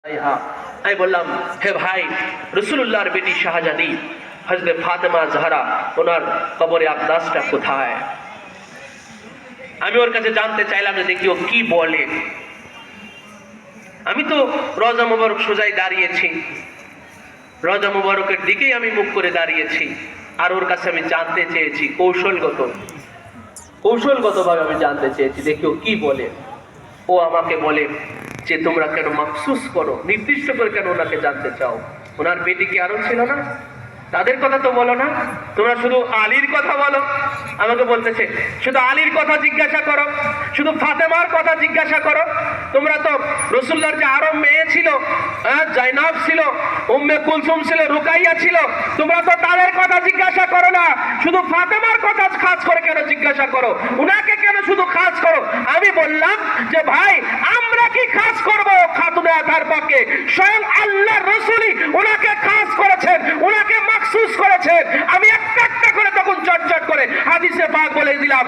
আমি বললাম, হে ভাই, রাসূলুল্লাহর বেটি শাহজাদি হযরত ফাতেমা জাহরা, ওনার কবরে আকদাসটা কোথায়? আমি ওর কাছে জানতে চাইলাম যে দেখি ও কি বলে। আমি তো রওজা মুবারক সোজাই দাঁড়িয়েছি, রওজা মুবারকের দিকেই আমি মুখ করে দাঁড়িয়েছি, আর ওর কাছে আমি জানতে চেয়েছি কৌশলগতভাবে আমি জানতে চেয়েছি দেখি ও কি বলে। ও আমাকে বলে যে তোমরা কেন মাখসুস করো, নির্দিষ্ট করে কেন ওনাকে জানতে চাও? ওনার বেটি কি আরো ছিল না? তাদের কথা তো বলো না, তোমরা শুধু আলীর কথা বলো। আমাকে বলতেছে শুধু আলীর কথা জিজ্ঞাসা করো, শুধু ফাতেমার কথা জিজ্ঞাসা করো। তোমরা তো রাসূলুল্লাহর যে আরো মেয়ে ছিল, জাইনাব ছিল, উম্মে কুলসুম ছিল, রুকাইয়া ছিল, তোমরা তো তাদের কথা জিজ্ঞাসা করো না, শুধু ফাতেমার কথা খাস করে কেন জিজ্ঞাসা করো? উনাকে কেন শুধু খাস করো? আমি বললাম যে ভাই, আমরা কি খাস করব খাতুনে আতার পাকে? স্বয়ং আল্লাহর রাসূলই ওনাকে খাস করেছেন, ওনাকে মাখসুস করেছেন। আমি একটা একটা করে তখন চটচট করে হাদিসে পাক বলে দিলাম,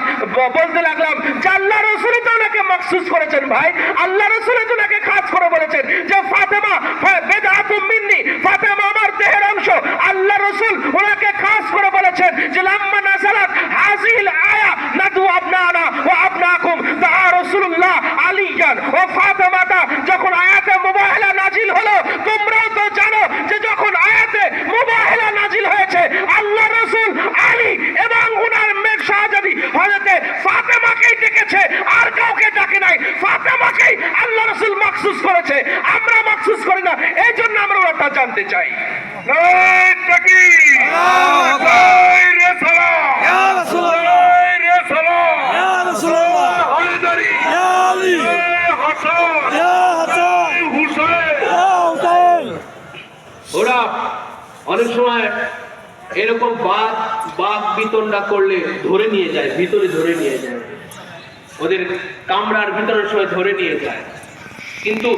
বলতে লাগলাম যে আল্লাহ রাসূলই তো ওনাকে মাখসুস করেছেন। ভাই, আল্লাহ রাসূলই তো ওনাকে খাস করে বলেছেন যে ফাতেমা বিদআতুম মিন্নি, ফাতেমা আমার দেহের অংশ। আল্লাহ রাসূল ওনাকে খাস করে বলেছেন যে লাম্মা নাযালাত হাযিহিল আয়া নাদু আবনানা ওয়া আবনাকুম, দা রাসূলুল্লাহ আলিয়ান ও ফাতেমাতা। যখন আয়াতে মুবাহালা নাজিল হলো, তোমরাও তো জানো যে যখন আয়াতে মুবাহালা নাজিল হয়েছে, আল্লাহ রাসূল আলী এবং ওনার মেয়ে শাহজাদি হযরতে ফাতেমাকেই ডেকেছে, আর কাউকে ডাকে নাই। ফাতেমাকেই আল্লাহ রাসূল মাখসুস করেছে, আমরা মাখসুস করি না। এই জন্য আমরা ওটা জানতে চাই। নারায়ে তাকবীর, নারায়ে রিসালাত, ইয়া রাসূলুল্লাহ, ইয়া সালাম, ইয়া রাসূলুল্লাহ, আলী, ইয়া আলী, ইয়া হাসান, ইয়া হাসান, হুসাইন, ইয়া হুসাইন। ওরা অনেক সময় এরকম বাঘ বিতণ্ডা করলে ধরে নিয়ে যায়, ভিতরে ধরে নিয়ে যায়, ওদের কামরার ভিতরে সবাই ধরে নিয়ে যায়। কিন্তু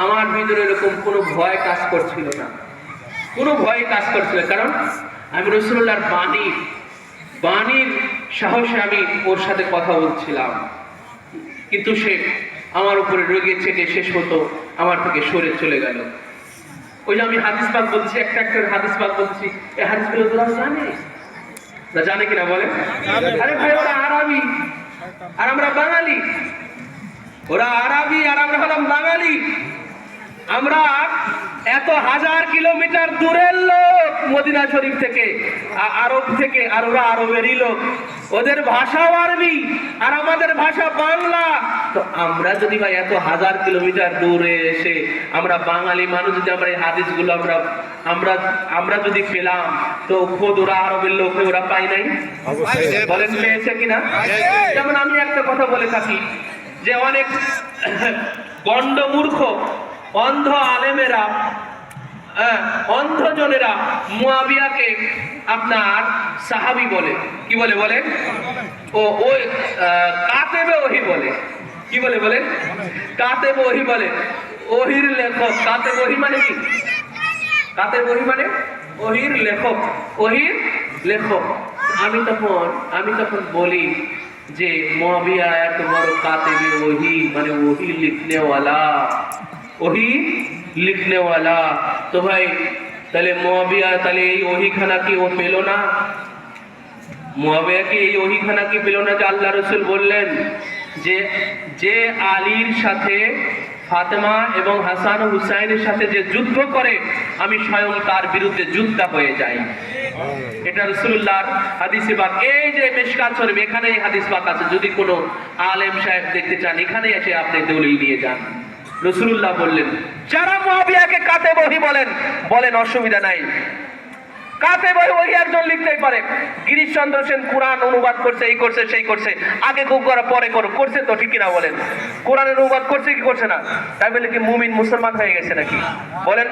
আমার ভিতরে এরকম কোনো ভয় কাজ করছিল না, কোনো ভয় কাজ করছিল, কারণ আমি রাসূলুল্লাহর বাণীর সাহসে আমি ওর সাথে কথা বলছিলাম। কিন্তু সে আমার উপরে রেগে চেটে শেষ হতো আমার থেকে সরে চলে গেল। ওই যে আমি হাদিস পাক বলছি, একটা একটা হাদিস পাক বলছি, এই হাদিসগুলো তোরা জানে কিনা বলে? আরে ভাই, ওরা আরবি আর আমরা বাঙালি, ওরা আরবি আর আমরা হলাম বাঙালি। আমরা এত হাজার কিলোমিটার দূরের লোক মদিনা শরীফ থেকে, আরব থেকে, আর ওরা আরবেরই লোক। ওদের ভাষাও আরবি আর আমাদের ভাষা বাংলা। তো আমরা যদি ভাই এত হাজার কিলোমিটার দূরে এসে আমরা বাঙালি মানুষ যদি আমরা এই হাদিসগুলো আমরা যদি পেলাম, তো খোদ ওরা আরবের লোক ওরা পাই নাই? বলেন পেয়েছে কিনা? যেমন আমি একটা কথা বলে থাকি যে অনেক গন্ড মূর্খ অন্ধ আলেমেরা, অন্ধজনেরা মুয়াবিয়াকে আপনার সাহাবী বলে। কি বলে বলেন? ওই কাতেবে ওহী বলে। কি বলে বলেন? কাতেবে ওহী বলে, ওহির লেখক। কাতেবে ওহী মানে কি? কাতেবে ওহী মানে ওহির লেখক, ওহির লেখক। আমি তখন বলি যে মুয়াবিয়া এত বড় কাতেবে ওহী, মানে ওহী লিখনেওয়ালা, ওহী লিখনেওয়ালা। তো ভাই, তাহলে মুয়াবিয়া তাহলে এই ওহীখানা কি ও পেল না? মুয়াবিয়া কি এই ওহীখানা কি পেল না যে আল্লাহ রাসূল বললেন যে আলীর সাথে ফাতেমা এবং হাসান ও হুসাইনের সাথে যে যুদ্ধ করে, আমি স্বয়ং তার বিরুদ্ধে যুদ্ধ হয়ে যাই। এটা রাসূলুল্লাহর হাদিসে পাক। এই যে মিশকাত শরীফ, এখানে এই হাদিস পাক আছে। যদি কোনো আলেম সাহেব দেখতে চান, এখানে এসে আপনি দলিল নিয়ে যান। রাসূলুল্লাহ বললেন, যারা মুয়াবিয়াকে কাতেব ওহী বলেন অসুবিধা নাই, কাতেব ওহী একজন লিখতেই পারে। গিরিশচন্দ্র সেন কোরআন অনুবাদ করছে, এই করছে সেই করছে, আগে খুব করা পরে করছে তো, ঠিক কিনা বলেন? কোরআন অনুবাদ করছে কি করছে না? তাই বলে কি মুমিন মুসলমান হয়ে গেছে নাকি? বলেন,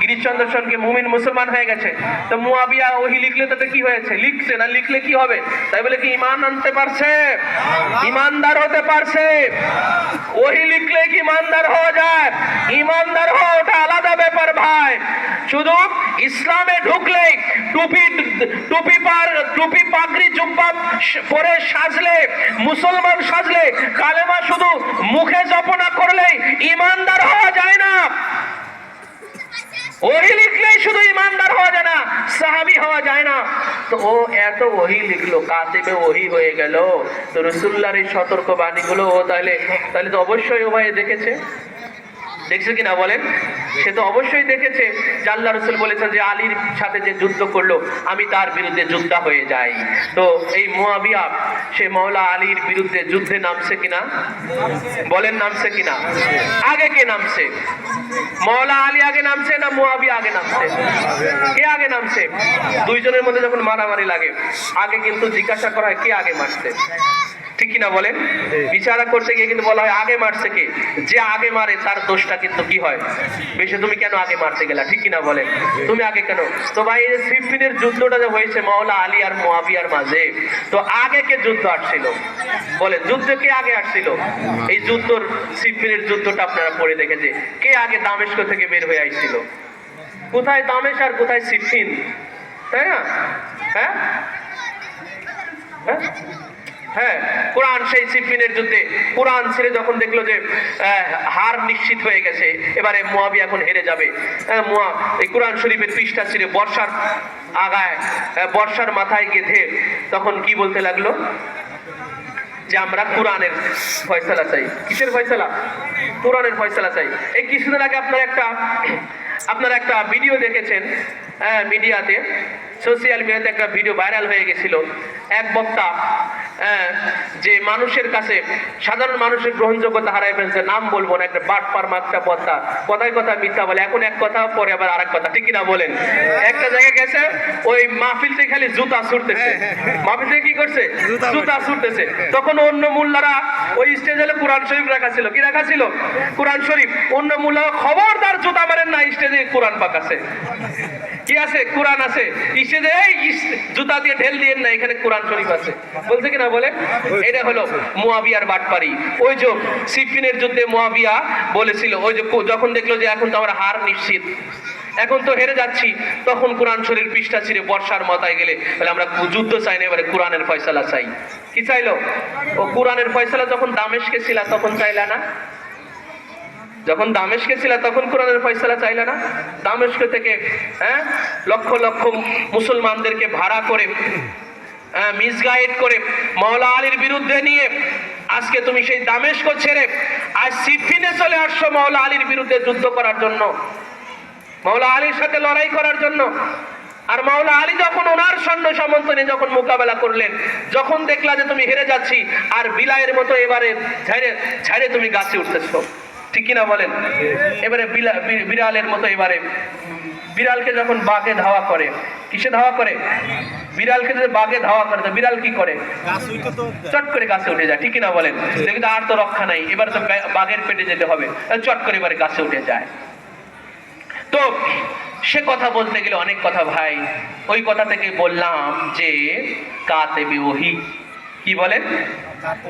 গিরিশচন্দ্র সেন কি মুমিন মুসলমান হয়ে গেছে? তো মুয়াবিয়া ওহী লিখলে তাতে কি হয়েছে? লিখছে না, লিখলে কি হবে? তাই বলে কি ঈমান আনতে পারছে? ঈমানদার হতে পারছে? ওহী লিখলে কি ঈমানদার হওয়া যায়? ঈমানদার হওয়া ওটা আলাদা ব্যাপার ভাই। শুধু ইসলামে ঢুকলেই টুপি পাগড়ি জুব্বা পরে সাজলে, মুসলমান সাজলে, কালেমা শুধু মুখে জপ না করলেই ঈমানদার হওয়া যায় না। ওহি লিখলেই শুধু ইমানদার হওয়া যায় না, সাহাবী হওয়া যায় না। তো ও এত ওহি লিখলো, কাতিবে ওহি হয়ে গেল। তো রাসূলুল্লাহর এই সতর্ক বাণীগুলো ও তাহলে তো অবশ্যই ও ভাই দেখেছে, দেখছে কিনা বলেন? সে তো অবশ্যই দেখেছে যে আল্লাহ রাসূল বলেছেন যে আলীর সাথে যে যুদ্ধ করলো আমি তার বিরুদ্ধে যোদ্ধা হয়ে যাই। তো এই মুয়াবিয়া সে মাওলা আলীর বিরুদ্ধে যুদ্ধে নামছে কিনা বলেন? নামছে কিনা? আগে কে নামছে? মাওলা আলী আগে নামছে না মুয়াবিয়া আগে নামছে? কে আগে নামছে? দুইজনের মধ্যে যখন মারামারি লাগে আগে কিন্তু জিজ্ঞাসা করা হয় কে আগে মারছে, ঠিক কিনা বলেন? বিচারা করতে গিয়ে কিন্তু বলা হয় আগে মারছে কে, যে আগে মারে তার দোষটা কিন্তু কি হয় বেশি। তুমি কেন আগে মারতে গেলা, ঠিক কিনা বলেন? তুমি আগে কেন? তো ভাই এই সিফিনের যুদ্ধটা যে হয়েছে মাওলা আলী আর মুয়াবিয়ার মাঝে, তো আগে কে যুদ্ধ আসছিল বলেন? যুদ্ধ কে আগে আসছিল? এই যুদ্ধর সিফিনের যুদ্ধটা আপনারা পড়ে দেখেছে, কে আগে দামেস্ক থেকে বের হয়ে আইছিল? কোথায় দামেশ আর কোথায় সিফিন, তাই না? হ্যাঁ হ্যাঁ হ্যাঁ, কোরআন সেই সিফিনের যুদ্ধে কোরআন ছেড়ে যখন দেখলো যে হার নিশ্চিত হয়ে গেছে, এবারে মুয়াবিয়া এখন হেরে যাবে, এই কোরআন শরীফের পৃষ্ঠা ছিঁড়ে বর্ষার আগায় বর্ষার মাথায় গেঁথে তখন কি বলতে লাগলো যে আমরা কোরআনের ফয়সালা চাই। কিসের ফয়সালা? কোরআনের ফয়সালা চাই। এই কিছুদিন আগে আপনারা একটা ভিডিও দেখেছেন মিডিয়াতে, সোশ্যাল মিডিয়াতে একটা ভিডিও ভাইরাল হয়ে গেছিল। এক বক্তা যে মানুষের কাছে সাধারণ মানুষের গ্রহণযোগ্যতা হারাই ফেলছে, নাম বলবো না, একটা বাটপার মাত্রা বক্তা, কথায় কথা মিথ্যা বলে, এখন এক কথা পরে আবার আরেক কথা, ঠিক কিনা বলেন? একটা জায়গায় গেছে, ওই মাহফিল থেকে খালি জুতা ছুটতেছে, মাহফিল থেকে কি করছে? জুতা ছুটতেছে। তখন অন্য মোল্লারা ওই স্টেজে কোরআন শরীফ রাখা ছিল, কি রাখা ছিল? কোরআন শরীফ। অন্য মোল্লারা খবরদার জুতা মারেন না, স্টেজে কোরআন পাক আছে, কি আছে? কোরআন আছে। স্টেজে এই জুতা দিয়ে ঢেল দিয়েন না, এখানে কোরআন শরীফ আছে, বলছে কিনা বলে? এটা হলো মুয়াবিয়ার বাটপারি। ওই যে সিফিনের যুদ্ধে মুয়াবিয়া বলেছিল, ওই যে যখন দেখলো যে এখন তো আমরা হার নিশ্চিত, এখন তো হেরে যাচ্ছি, তখন কোরআন শরীফ পৃষ্ঠা ছিঁড়ে বর্ষার মাথায় গেলে বলে আমরা যুদ্ধ চাই না, এবারে কোরআনের ফয়সালা চাই। কি চাইলো? ও কোরআনের ফয়সালা যখন দামেশকে ছিল তখন চাইলা না? যখন দামেশকে ছিল তখন কোরআনের ফয়সালা চাইলে না? দামেস্ক থেকে লক্ষ লক্ষ মুসলমানদেরকে ভাড়া করে মিসগাইড করে মাওলা আলীর বিরুদ্ধে নিয়ে আজকে তুমি সেই দামেস্ক ছেড়ে আজ সিফিনে চলে আসছো মাওলা আলীর বিরুদ্ধে যুদ্ধ করার জন্য, মাওলা আলীর সাথে লড়াই করার জন্য। আর মাওলা আলী যখন ওনার সৈন্য সামন্ত নিয়ে যখন মোকাবেলা করলেন, যখন দেখলা যে তুমি হেরে যাচ্ছি, আর বিলাইয়ের মতো এবারে ঝাড়ে তুমি গাছে উঠতেছো, ঠিক কিনা বলেন? এবারে বিড়ালের মতো এবারে বিড়ালকে যখন বাঘে ধাওয়া করে, কিসে ধাওয়া করে? বিড়ালকে যদি বাঘে ধাওয়া করে তো বিড়াল কি করে? চট করে গাছে উঠে যায়, ঠিক কিনা বলেন? কিন্তু আর তো রক্ষা নাই, এবার তো বাঘের পেটে যেতে হবে, চট করে এবারে গাছে উঠে যায়। তো সে কথা বলতে গেলে অনেক কথা ভাই, ওই কথা থেকে বললাম যে কাতেবে ওহি, কি বলেন?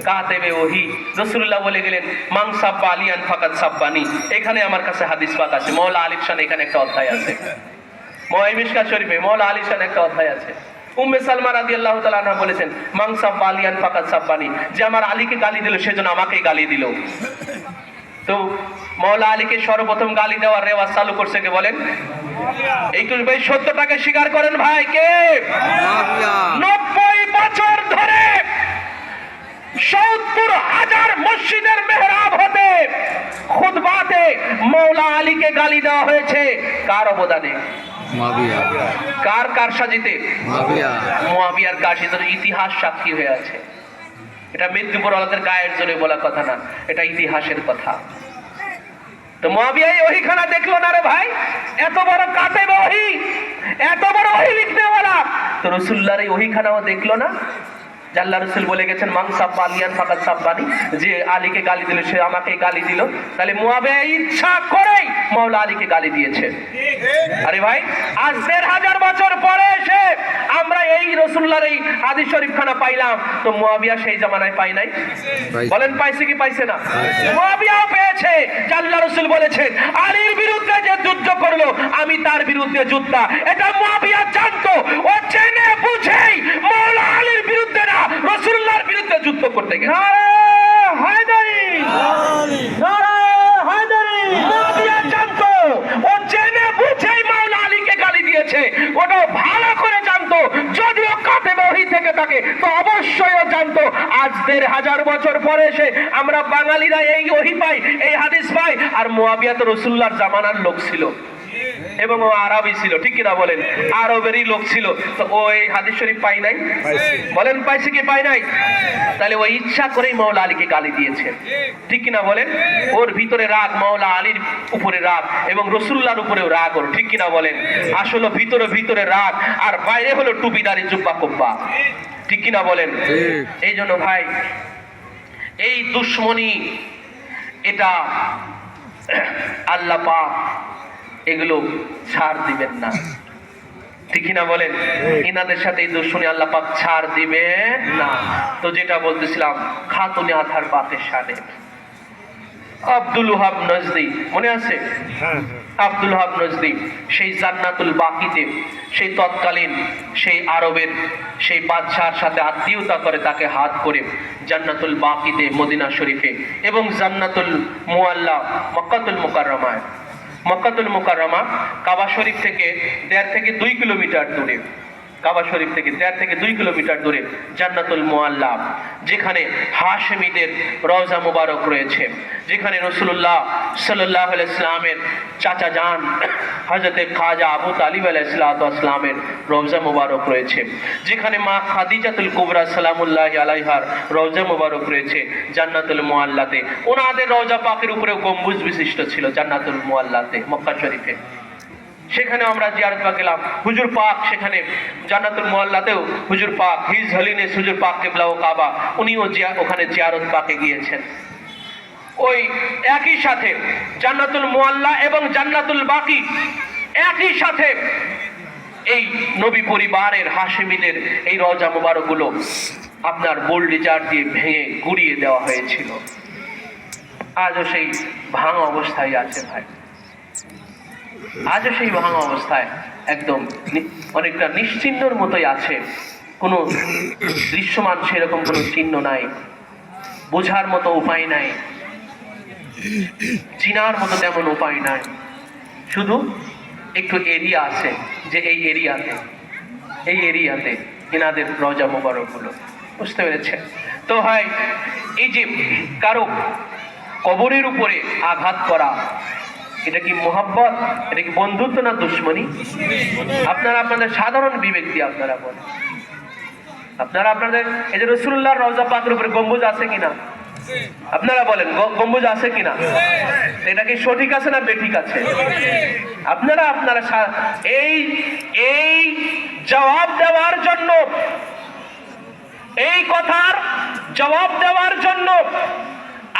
কাতেবে ওহি। রাসূলুল্লাহ বলে গেলেন মান সাব্বা আলিয়ান ফাকাদ সাব্বানি। এখানে আমার কাছে হাদিস পাক আছে, মাওলা আলীর শানে এখানে একটা অধ্যায় আছে, মিশকাত শরীফে মাওলা আলীর শানে একটা অধ্যায় আছে। উম্মে সালমা রাদিয়াল্লাহু তাআলা আনহা বলেছেন মান সাব্বা আলিয়ান ফাকাদ সাব্বানি, যে আমার আলীকে গালি দিল সেজন্য আমাকেই গালি দিল। তো মাওলা আলীকে সর্বপ্রথম গালি দেওয়ার রেওয়াজ চালু করছে কে বলেন? একটু ভাই সত্যটাকে স্বীকার করেন ভাই, কে? 90 বছর ধরে 70,000 মসজিদের মেহরাব হতে খুতবাতে মাওলা আলীকে গালি দেওয়া হয়েছে, কার অবদানে? মুয়াবিয়া। কার কারসাজিতে? মুয়াবিয়ার কারসাজিতে। ইতিহাস সাক্ষী হয়ে আছে। এটা মেদিনীপুর ওয়ালাদের গায়ের জোরে বলা কথা না, এটা ইতিহাসের কথা। তো মুয়াবিয়া ওহিখানা দেখলো না রে ভাই, এত বড় কাতেবে ওহি, এত বড় ওহি লিখনেওয়ালা, তো রাসূলুল্লাহর এই ওহিখানাও দেখলো না? আল্লাহ রাসূল বলে গেছেন মান সাব্বা আলিয়ান ফাকাদ সাব্বানি, যে আলীকে গালি দিল সে আমাকেই গালি দিল। তাহলে মুয়াবিয়া ইচ্ছা করেই মাওলা আলীকে গালি দিয়েছে। আরে ভাই, আজ ১৫০০ বছর পরে এসে আমরা এই রাসূলুল্লাহর এই হাদিস শরীফখানা পাইলাম, তো মুয়াবিয়া সেই জামানায় পাই নাই? বলেন পাইছে কি পাইছে না? মুয়াবিয়াও পেয়েছে। আল্লাহ রাসূল বলেছেন আলীর বিরুদ্ধে যে যুদ্ধ করলো আমি তার বিরুদ্ধে যুদ্ধ, এটা মুয়াবিয়া জানতো। ও জেনে বুঝেই মাওলা আলীর বিরুদ্ধে না রাসূলুল্লাহর বিরুদ্ধে যুদ্ধ করতে গেছে। নারে হায়দারি, নারে হায়দারি। মুয়াবিয়া জানতো, ও জেনে বুঝেই থাকে তো অবশ্যই ও জানতো আজ 1500 বছর পরে এসে আমরা বাঙালিরা এই ওহী পাই, এই হাদিস পাই। আর মুয়াবিয়া তো রাসূলুল্লাহর জামানার লোক ছিল এবং ও আরবি ছিল, ঠিক কিনা বলেন? আরবেরই লোক ছিল, তো ও এই হাদিস শরীফ পাই নাই? বলেন পাইছে কি পাই নাই? তাহলে ও ইচ্ছা করেই মাওলা আলীকে গালি দিয়েছে, ঠিক কিনা বলেন? ওর ভিতরে রাগ, মাওলা আলীর উপরে রাগ এবং রাসূলুল্লাহর উপরেও রাগ ওর, ঠিক কিনা বলেন? আসলে ভিতরে ভিতরে রাগ আর বাইরে হলো টুপিদারি জুব্বা কুব্বা, ঠিক কিনা বলেন? এই জন্য ভাই এই দুশ্মনী এটা আল্লাহ পাক এগুলো ছাড় দিবেন না, ঠিক না বলেন? ইনাদের সাথে এই দুশ্মনী আল্লাহ পাক ছাড় দিবেন না। তো যেটা বলতেছিলাম, খাতুনে আথার পাকের সাথে আব্দুল ওহাব নজদি, মনে আছে? আব্দুল ওহাব নজদি সেই জান্নাতুল বাকিতে সেই তৎকালীন সেই আরবের সেই বাদশার সাথে আত্মীয়তা করে তাকে হাত করে জান্নাতুল বাকিতে মদিনা শরীফে এবং জান্নাতুল মুআল্লা মক্কাতুল মুকাররমায়, মক্কাতুল মুকাররমা কাবা শরীফ থেকে 1.5 থেকে 2 কিলোমিটার দূরে, কাবা শরীফ থেকে 1.5 থেকে 2 কিলোমিটার দূরে জান্নাতুল মুআল্লা, যেখানে হাশেমীদের রওজা মুবারক রয়েছে, যেখানে রাসূলুল্লাহ সাল্লাল্লাহু আলাইহি ওয়াসাল্লামের চাচা জান হযরত খাজা আবু তালিব আলাইহিস সালামের রওজা মুবারক রয়েছে, যেখানে মা খাদিজাতুল কুবরা সালামুল্লাহি আলাইহার রওজা মুবারক রয়েছে জান্নাতুল মুআল্লাতে। ওনাদের রওজা পাকের উপরে গম্বুজ বিশিষ্ট ছিল জান্নাতুল মুআল্লাতে মক্কা শরীফে। সেখানে আমরা জিয়ারত পাক গেলাম, হুজুর পাক সেখানে জান্নাতুল মুআল্লাতেও হুজুর পাক হিজ হলিনেস হুজুর পাক কিবলা ও কাবা উনিও ওখানে জিয়ারত পাকে গিয়েছেন। ওই একই সাথে জান্নাতুল মুআল্লা এবং জান্নাতুল বাকি একই সাথে এই নবী পরিবারের হাশেমীদের এই রওজা মুবারকগুলো আপনার বোল্ডেজার দিয়ে ভেঙে গুড়িয়ে দেওয়া হয়েছিল। আজও সেই ভাঙা অবস্থায় আছে ভাই, আজও সেই ভাঙা অবস্থায় একদম অনেকটা নিশ্চিহ্নর মতোই আছে, কোনো দৃশ্যমান সেরকম কোনো চিহ্ন নাই, বোঝার মতো উপায় নাই, চিনার মতো তেমন উপায় নাই, শুধু একটু এরিয়া আছে যে এই এরিয়াতে এনাদের রওজা মুবারক হলো, বুঝতে পেরেছেন? তো ভাই এই যে কারো কবরের উপরে আঘাত করা, এটা কি মোহাব্বত, এটা কি বন্ধুত্ব না দুশ্মনী? আপনারা আপনাদের সাধারণ বিবেক দিয়ে আপনারা বলেন, আপনারা আপনাদের এই যে রাসূলুল্লাহর রওজা পাকের উপরে গম্বুজ আছে কিনা? আপনারা বলেন গম্বুজ আছে কিনা? এটা কি সঠিক আছে না বেঠিক আছে? আপনারা এই জবাব দেওয়ার জন্য, এই কথার জবাব দেওয়ার জন্য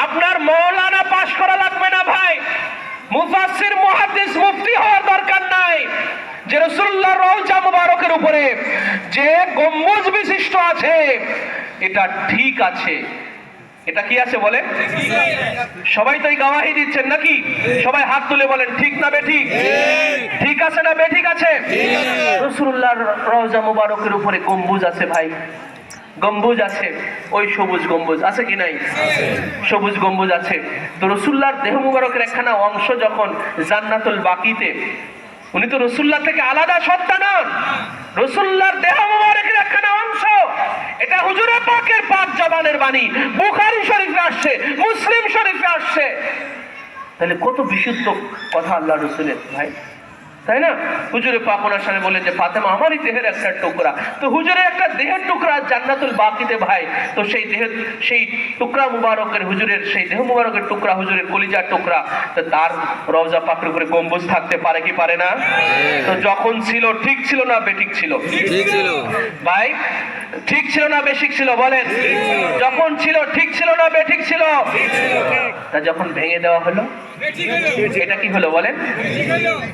আপনার মৌলানা পাশ করা লাগবে না ভাই, মুফাসসির মুহাদ্দিস মুফতি হওয়ার দরকার নাই। যে রাসূলুল্লাহর রওজা মুবারকের উপরে যে গম্বুজ বিশিষ্ট আছে এটা ঠিক আছে, এটা কি আছে বলে? সবাই তো এই গাওয়াহি দিচ্ছেন নাকি? সবাই হাত তুলে বলেন ঠিক না বেঠিক? ঠিক আছে না বেঠিক আছে? রাসূলুল্লাহর রওজা মুবারকের উপরে গম্বুজ আছে ভাই, গম্বুজ আছে, ওই সবুজ গম্বুজ আছে কি নাই? সবুজ গম্বুজ আছে। তো রাসূলুল্লাহর দেহ মুবারকের একখানা অংশ যখন জান্নাতুল বাকিতে, উনি তো রাসূলুল্লাহ থেকে আলাদা সত্তা নন, রাসূলুল্লাহর দেহ মুবারকের একখানা অংশ, এটা হুজুরে পাকের পাক জবানের বাণী, বুখারী শরীফে আসছে, মুসলিম শরীফে আসছে। তাহলে কত বিশুদ্ধ কথা আল্লাহ রাসূলের ভাই, তাই না? হুজুরে পাক ওনার সামনে বলেন যে ফাতেমা আমারই দেহের একটা টুকরা, তো হুজুরের একটা দেহের টুকরা জান্নাতুল বাকিতে ভাই, তো সেই দেহের সেই টুকরা মুবারকের, হুজুরের সেই দেহ মুবারকের টুকরা, হুজুরের কলিজার টুকরা, তো তার রওজা পাকের উপরে গম্বুজ থাকতে পারে কি পারে না? তো যখন ছিল ঠিক ছিল না বেঠিক ছিল? ঠিক ছিল ভাই, ঠিক ছিল না বেঠিক ছিল বলেন? যখন ছিল ঠিক ছিল না বেঠিক ছিল? তা যখন ভেঙে দেওয়া হলো এটা কি হলো বলেন?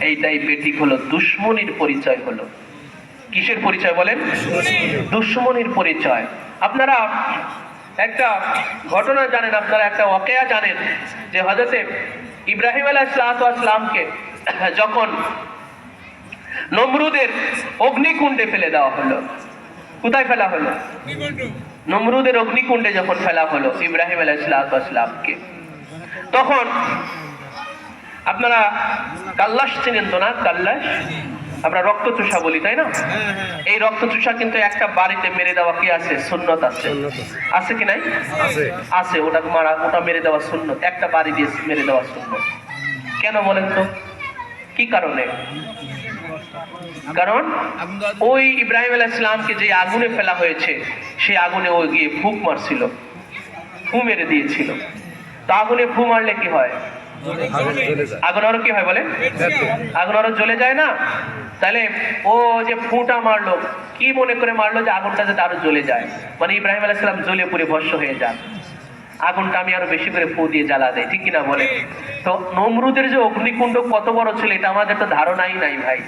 এইটাই বেঠিক হলো, দুশ্মনীর পরিচয় হলো। কিসের পরিচয় বলেন? দুশ্মনীর পরিচয়। আপনারা একটা ঘটনা জানেন, আপনারা একটা ওয়াকিয়া জানেন যে হযরত ইব্রাহিম আলাইহিস সালামকে যখন নমরুদের অগ্নিকুণ্ডে ফেলে দেওয়া হলো, কোথায় ফেলা হলো? নমরুদের অগ্নিকুণ্ডে যখন ফেলা হলো ইব্রাহিম আলাইহিস সালামকে, তখন আপনারা কাল্লাস চিনেন তো না? কাল্লাস আমরা রক্তচোষা বলি, তাই না? এই রক্তচোষা কিন্তু একটা বাড়িতে মেরে দেওয়া কি আছে? সুন্নত আছে। আছে কি নাই? আছে। ওটা মারা, ওটা মেরে দেওয়া সুন্নত। একটা বাড়ি দিয়ে মেরে দেওয়া সুন্নত। কেন বলেন তো? কি কারণে? কারণ ওই ইব্রাহিম আলাইহিস সালামকে যে আগুনে ফেলা হয়েছে, সেই আগুনে ও গিয়ে ফুঁক মারছিল, ফু মেরে দিয়েছিল। তো আগুনে ফু মারলে কি হয়? আগুন আরো কি হয় বলে? আগুন আরো জ্বলে যায় না? তাহলে ও যে ফুটা মারলো, কি মনে করে মারলো? যে আগুনটা যাতে আরো জ্বলে যায়, মানে ইব্রাহিম আলাইহিস সালাম জ্বলে পুড়ে ভস্ম হয়ে যান, আগুনটা আমি আরো বেশি করে ফু দিয়ে জ্বালা দেয়, ঠিক কিনা বলে? তো নমরুদের যে অগ্নিকুণ্ড কত বড় ছিল, এটা আমাদের তো ধারণাই নাই ভাই,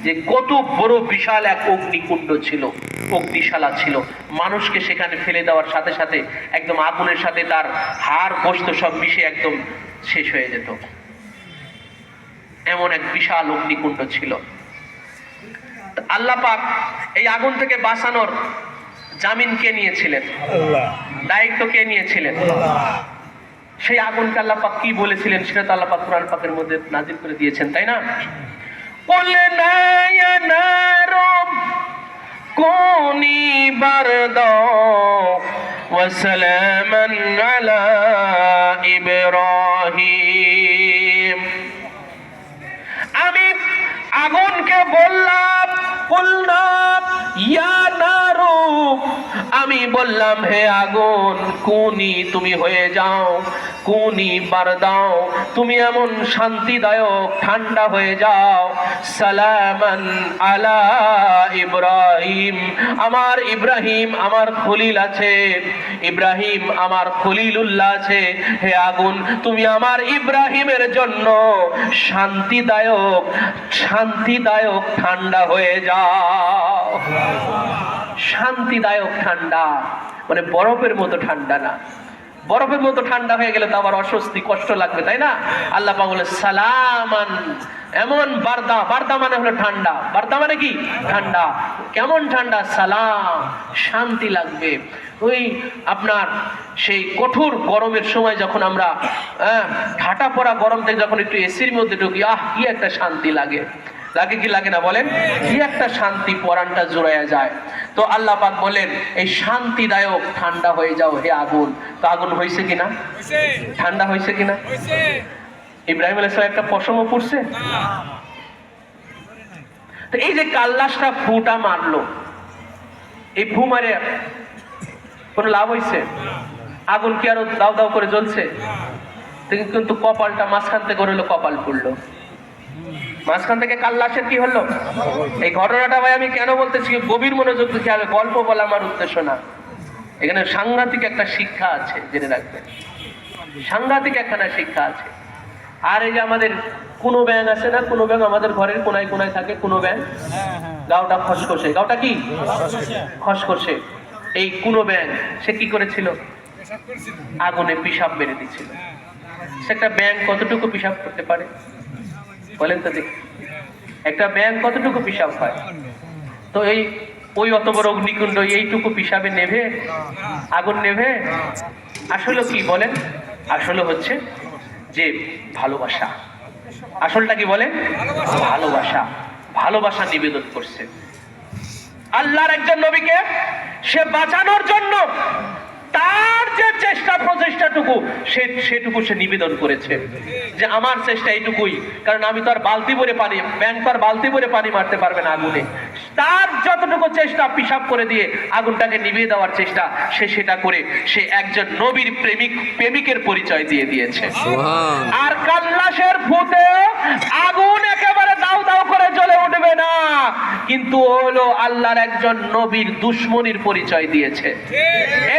যে কত বড় বিশাল এক অগ্নিকুণ্ড ছিল, অগ্নিশালা ছিল। মানুষকে সেখানে ফেলে দেওয়ার সাথে সাথে একদম আগুনের সাথে তার হাড় গোশত সব মিশে একদম শেষ হয়ে যেত। এমন এক বিশাল অগ্নিকুণ্ড ছিল। আল্লাহ পাক এই আগুন থেকে বাঁচানোর জামিন কে নিয়েছিলেন? দায়িত্ব কে নিয়েছিলেন? সেই আগুনকে আল্লাহ পাক কি বলেছিলেন সেটা তো আল্লাহ পাক কোরআন পাকের মধ্যে নাজিল করে দিয়েছেন, তাই না? কুলনা ইয়া নারু কুনি বারদা ওয়া সালামান আলা ইব্রাহিম। আমি আগুনকে বললাম, কুলনা ইয়া নারু, আমি বললাম হে আগুন, কুনি তুমি হয়ে যাও, কুনি বারদাও তুমি এমন শান্তিদায়ক ঠান্ডা হয়ে যাও, সালামান আলা ইব্রাহিম, আমার ইব্রাহিম আমার খলিল আছে, ইব্রাহিম আমার খলিলুল্লাহ আছে, হে আগুন তুমি আমার ইব্রাহিমের জন্য শান্তিদায়ক শান্তিদায়ক ঠান্ডা হয়ে যাও। শান্তিদায়ক ঠান্ডা মানে বরফের মতো ঠান্ডা না। বরফের মতো ঠান্ডা হয়ে গেলে তো আবার অস্বস্তি, কষ্ট লাগবে, তাই না? আল্লাহ পাক বলে সালামান, এমন বারদা, বারদা মানে হলো ঠান্ডা, বারদা মানে কি? ঠান্ডা। কেমন ঠান্ডা? সালাম, শান্তি লাগবে। ওই আপনার সেই কঠোর গরমের সময় যখন আমরা ঠাটা পড়া গরম থেকে যখন একটু এসির মধ্যে ঢুকি, আহ কি একটা শান্তি লাগে, লাগে কি লাগে না বলেন? কি একটা শান্তি, পরানটা জোড়ায়া যায়। তো আল্লাহ পাক বলেন এই শান্তিদায়ক ঠান্ডা হয়ে যাও হে আগুন। তো আগুন হয়েছে কিনা? ঠান্ডা হয়েছে কিনা? ইব্রাহিম আলাইহিস সালাম একটা পশমও পড়ছে? তো এই যে কাল্লাসটা ফুটা মারলো, এই ফু মারে কোন লাভ হয়েছে? আগুন কি আরো দাও দাও করে জ্বলছে? কিন্তু কপালটা মাঝখান থেকে হলো, কপাল পুড়লো, মাঝখান থেকে কাল্লাসের কি হলো? এই ঘটনাটা ভাই আমি কেন বলতেছি, গভীর মনোযোগ দিয়ে খেয়াল, গল্প বলা আমার উদ্দেশ্য না, এখানে সাংঘাতিক একটা শিক্ষা আছে, জেনে রাখবেন, সাংঘাতিক একখানা শিক্ষা আছে। আর এই যে আমাদের কোনো ব্যাঙ আছে না, কোনো ব্যাঙ আমাদের ঘরের কোনায় কোনায় থাকে, কোনো ব্যাঙ, গাওটা খসখসে, গাওটা কি খসখসে, এই কোনো ব্যাঙ সে কি করেছিল? আগুনে পিশাব মেরে দিচ্ছিল। সে একটা ব্যাঙ কতটুকু পিশাব করতে পারে বলেন তো দেখি? একটা ব্যাঙ কতটুকু পিশাব হয়? তো এই ওই অত বড় অগ্নিকুণ্ড এইটুকু পিশাবে নেভে, আগুন নেভে? আসলে কি বলেন? আসলে হচ্ছে যে ভালোবাসা। আসলটা কি বলে? ভালোবাসা। ভালোবাসা নিবেদন করছে আল্লাহর একজন নবীকে সে বাঁচানোর জন্য। তার যে চেষ্টা প্রচেষ্টাটুকু সেটুকু সে নিবেদন করেছে যে আমার চেষ্টা এইটুকুই, কারণ আমি তো আর বালতি ভরে পানি, ব্যাঙ তো আর বালতি ভরে পানি মারতে পারবে না আগুনে। তার যতটুকু চেষ্টা পিশাব করে দিয়ে আগুনটাকে নিভিয়ে দেওয়ার চেষ্টা, সে সেটা করে সে একজন নবীর প্রেমিকের পরিচয় দিয়ে দিয়েছে। আর কাল্লাসের ফুতে আগুন একেবারে দাউ দাউ করে জ্বলে উঠবে না, কিন্তু হলো আল্লাহর একজন নবীর দুশমনির পরিচয় দিয়েছে।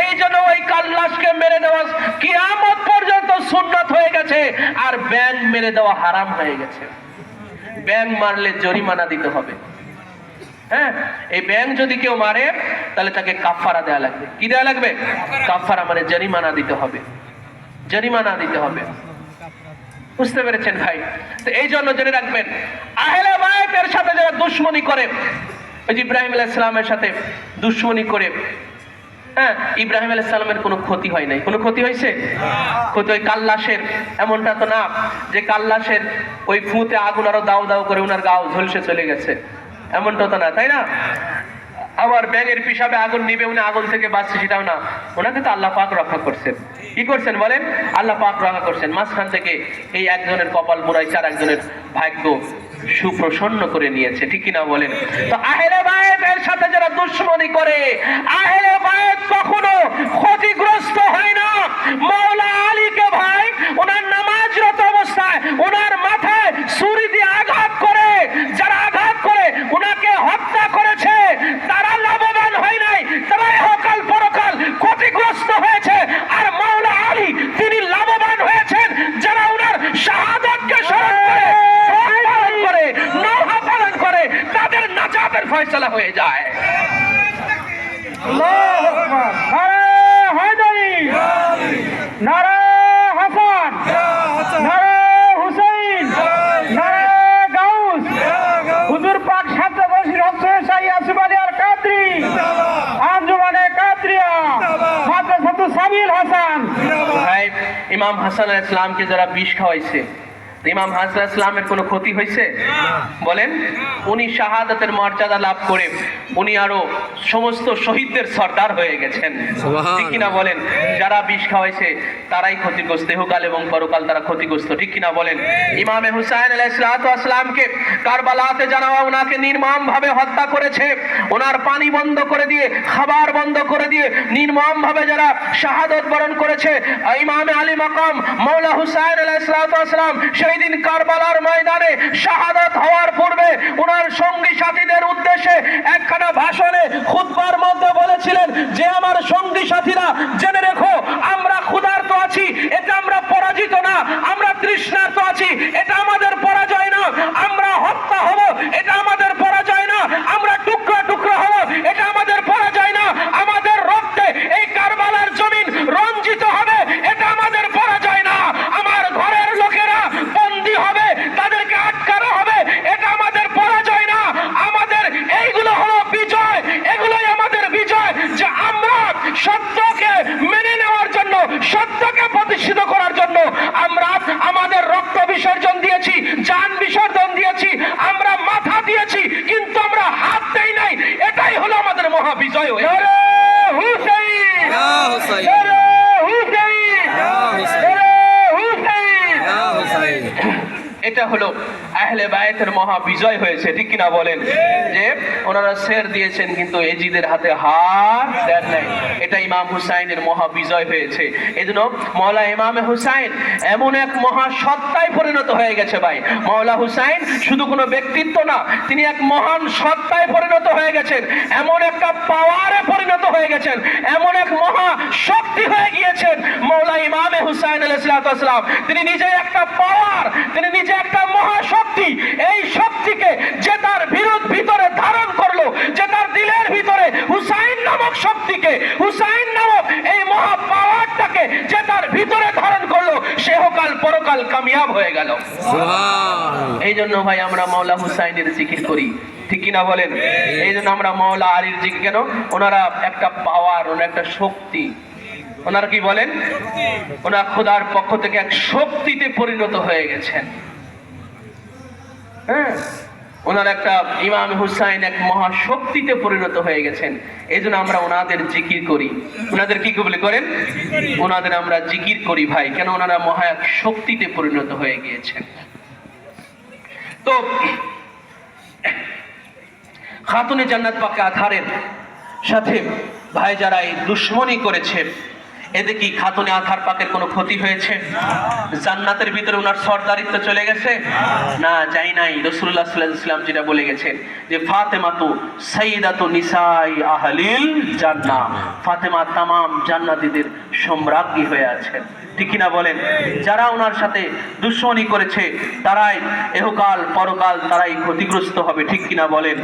এই জন্য ওই কাল্লাসকে মেরে দেওয়া কিয়ামত পর্যন্ত সুন্নাত হয়ে গেছে, আর ব্যাঙ মেরে দেওয়া হারাম হয়ে গেছে। ব্যাঙ মারলে জরিমানা দিতে হবে। হ্যাঁ, এই ব্যাঙ যদি কেউ মারে তাহলে তাকে কাফারা দেওয়া লাগবে। কি দেওয়া লাগবে? কাফারা মানে জরিমানা দিতে হবে, জরিমানা দিতে হবে। বুঝতে পেরেছেন ভাই? তো এই জন্য জেনে রাখবেন, আহলে বাইতের সাথে যারা দুশমনি করে, ওই যে ইব্রাহিম আলাইহিস সালামের সাথে দুশমনি করে হ্যাঁ, ইব্রাহিম আলাইহিস সালামের কোনো ক্ষতি হয় নাই। কোনো ক্ষতি হয়েছে? ক্ষতি হয় কাল্লাশের? এমনটা তো না যে কাল্লাশের ওই ফুঁতে আগুন আরো দাও দাও করে ওনার গাও ঝলসে চলে গেছে, এমনটা তো না, তাই না? আবার ব্যাঙের পিসাবে আগুন নিবে, উনি আগুন থেকে বাঁচছে, সেটাও না। ওনাকে তো আল্লাহ পাক রক্ষা করছেন। কি করছেন বলেন? আল্লাহ পাক রক্ষা করছেন। মাঝখান থেকে এই একজনের কপাল পোড়াইছে আর একজনের ভাগ্য সুপ্রসন্ন করে নিয়েছে, ঠিক কিনা বলেন? তো আহলে বায়েতের সাথে যারা দুশমনি করে, আহলে বায়েত কখনো ক্ষতিগ্রস্ত হয় না। মাওলা আলীকে ভাই ওনার নামাজরত অবস্থায় ওনার মাথায় ছুরি দিয়ে আঘাত করে, যারা আঘাত করে ওনাকে হত্যা করেছে, তারা লাভবান হয় নাই, তারা ইহকাল পরকাল ক্ষতিগ্রস্ত হয়েছে। আর মাওলা আলী তিনি লাভবান হয়েছেন যারা ওনার শাহাদাতকে স্মরণ করে, পালন করে, নওহা পালন করে, তাদের নাজাতের ফয়সালা হয়ে যায়। আল্লাহু আকবার। নারে হায়দারি, নারে হাসান, নারে হুসাইন, নারে গাউস, হুজুর পাক সাতবাসী রসুল শাহী আসিফ আলী আল কাদরি, আঞ্জুমানে কাদরিয়া, মাদ্রাসাতুল সাবিল হাসান। ভাই ইমাম হাসান আলাইহিস সালামকে যারা বিষ খাওয়াইছে, ইমাম হাসান আলাইহিস সালামের কোনো ক্ষতি হয়েছে বলেন? উনি শাহাদাতের মর্যাদা লাভ করে উনি আরো সমস্ত শহীদদের সর্দার হয়ে গেছেন, ঠিক কিনা বলেন? যারা বিষ খাওয়াইছে তারাই ক্ষতিগ্রস্ত, ইহকাল এবং পরকাল তারা ক্ষতিগ্রস্ত, ঠিক কিনা বলেন? ইমামে হুসাইন আলাইহিস সালামকে কারবালাতে যারা ওনাকে নির্মম ভাবে হত্যা করেছে, ওনার পানি বন্ধ করে দিয়ে, খাবার বন্ধ করে দিয়ে নির্মম ভাবে যারা শাহাদত বরণ করেছে, ইমামে আলী মাকাম মাওলা হুসাইন আলাইহিস সালাম সেই দিন কারবালার ময়দানে শাহাদত হওয়ার পূর্বে ওনার সঙ্গী সাথীদের উদ্দেশ্যে একখানা ভাষণে খুতবার মধ্যে বলেছিলেন যে আমার সঙ্গী সাথীরা জেনে রেখো, আমরা ক্ষুধার্ত আছি, এটা আমরা পরাজিত না, আমরা তৃষ্ণার্ত আছি, এটা আমাদের পরাজয় না, আমরা হত্যা হব, এটা আমাদের পরাজয় না, আমরা টুকরা টুকরা হব, এটা আমাদের পরাজয় না, আমাদের রক্তে এই কারবালার জমিন রঞ্জিত হবে, এটা আমাদের পরাজয় না, আমার ঘরের লোকেরা বন্দী হবে, তাদেরকে আটকানো হবে, এটা আমাদের পরাজয় না, আমাদের এইগুলো হলো বিজয়, এগুলোই আমাদের বিজয়, যে আমরা সত্যকে মেনে নেওয়ার জন্য, সত্যকে প্রতিষ্ঠিত করার জন্য আমরা আমাদের রক্ত বিসর্জন দিয়েছি, জান বিসর্জন দিয়েছি, আমরা মাথা দিয়েছি, কিন্তু আমরা হাত দেই নাই, এটাই হলো আমাদের মহা বিজয়। এটা হলো আহলে বায়েতের মহা বিজয় হয়েছে, ঠিক কিনা বলেন? যে ওনারা শের দিয়েছেন কিন্তু এজিদের হাতে হার দেন নাই, এটা ইমাম হুসাইনের মহা বিজয় হয়েছে। এজন্য মাওলা ইমামে হুসাইন এমন এক মহা সত্তায় পরিণত হয়ে গেছে ভাই। মাওলা হুসাইন শুধু কোনো ব্যক্তিত্ব না, তিনি এক মহান সত্তায় পরিণত হয়ে গেছেন, এমন একটা পাওয়ারে পরিণত হয়ে গেছেন, এমন এক মহা শক্তি হয়ে গিয়েছেন মাওলা ইমামে হুসাইন আলাইহিস সালাম। তিনি নিজে একটা পাওয়ার, তিনি নিজে একটা মহাশক্তি। এই শক্তিকে যে তার ভিতরে ধারণ করলো, যে তার দিলের ভিতরে হুসাইন নামক শক্তিকে, হুসাইন নামক এই মহা পাওয়ারটাকে যে তার ভিতরে ধারণ করলো, সেহকাল পরকাল কামিয়াব হয়ে গেল। এই জন্য ভাই আমরা মাওলা হুসাইনের জিকির করি, ঠিক কিনা বলেন? এই জন্য আমরা মাওলা আলীর জিকির কেন? ওনারা একটা পাওয়ার, ওনার একটা শক্তি, ওনারা কি বলেন? ওনার খোদার পক্ষ থেকে এক শক্তিতে পরিণত হয়ে গেছেন। হ্যাঁ, ওনার একটা ইমাম হুসাইন এক মহাশক্তিতে পরিণত হয়ে গেছেন। এই জন্য আমরা ওনাদের জিকির করি। ওনাদের কি বলে করেন? ওনাদের আমরা জিকির করি ভাই, কেন? ওনারা মহা এক শক্তিতে পরিণত হয়ে গিয়েছেন। তো খাতুনে জান্নাত পাকে আথারের সাথে ভাই যারা এই দুশ্মনী করেছে, এতে কি খাতুনে আথার পাকের কোনো ক্ষতি হয়েছে? জান্নাতের ভিতরে ওনার সরদারিত্ব চলে গেছে? না, যাই নাই। রাসূলুল্লাহ সাল্লাল্লাহু আলাইহি ওয়াসাল্লাম যেটা বলে গেছেন যে ফাতেমাতু সাইয়্যিদাতু নিসাই আহলিল জান্নাহ, ফাতেমা তামাম জান্নাতীদের সম্রাজ্ঞী হয়ে আছেন, ঠিক কিনা বলেন? যারা ওনার সাথে দুশ্মনী করেছে তারাই এহকাল পরকাল তারাই ক্ষতিগ্রস্ত হবে, ঠিক কিনা বলেন?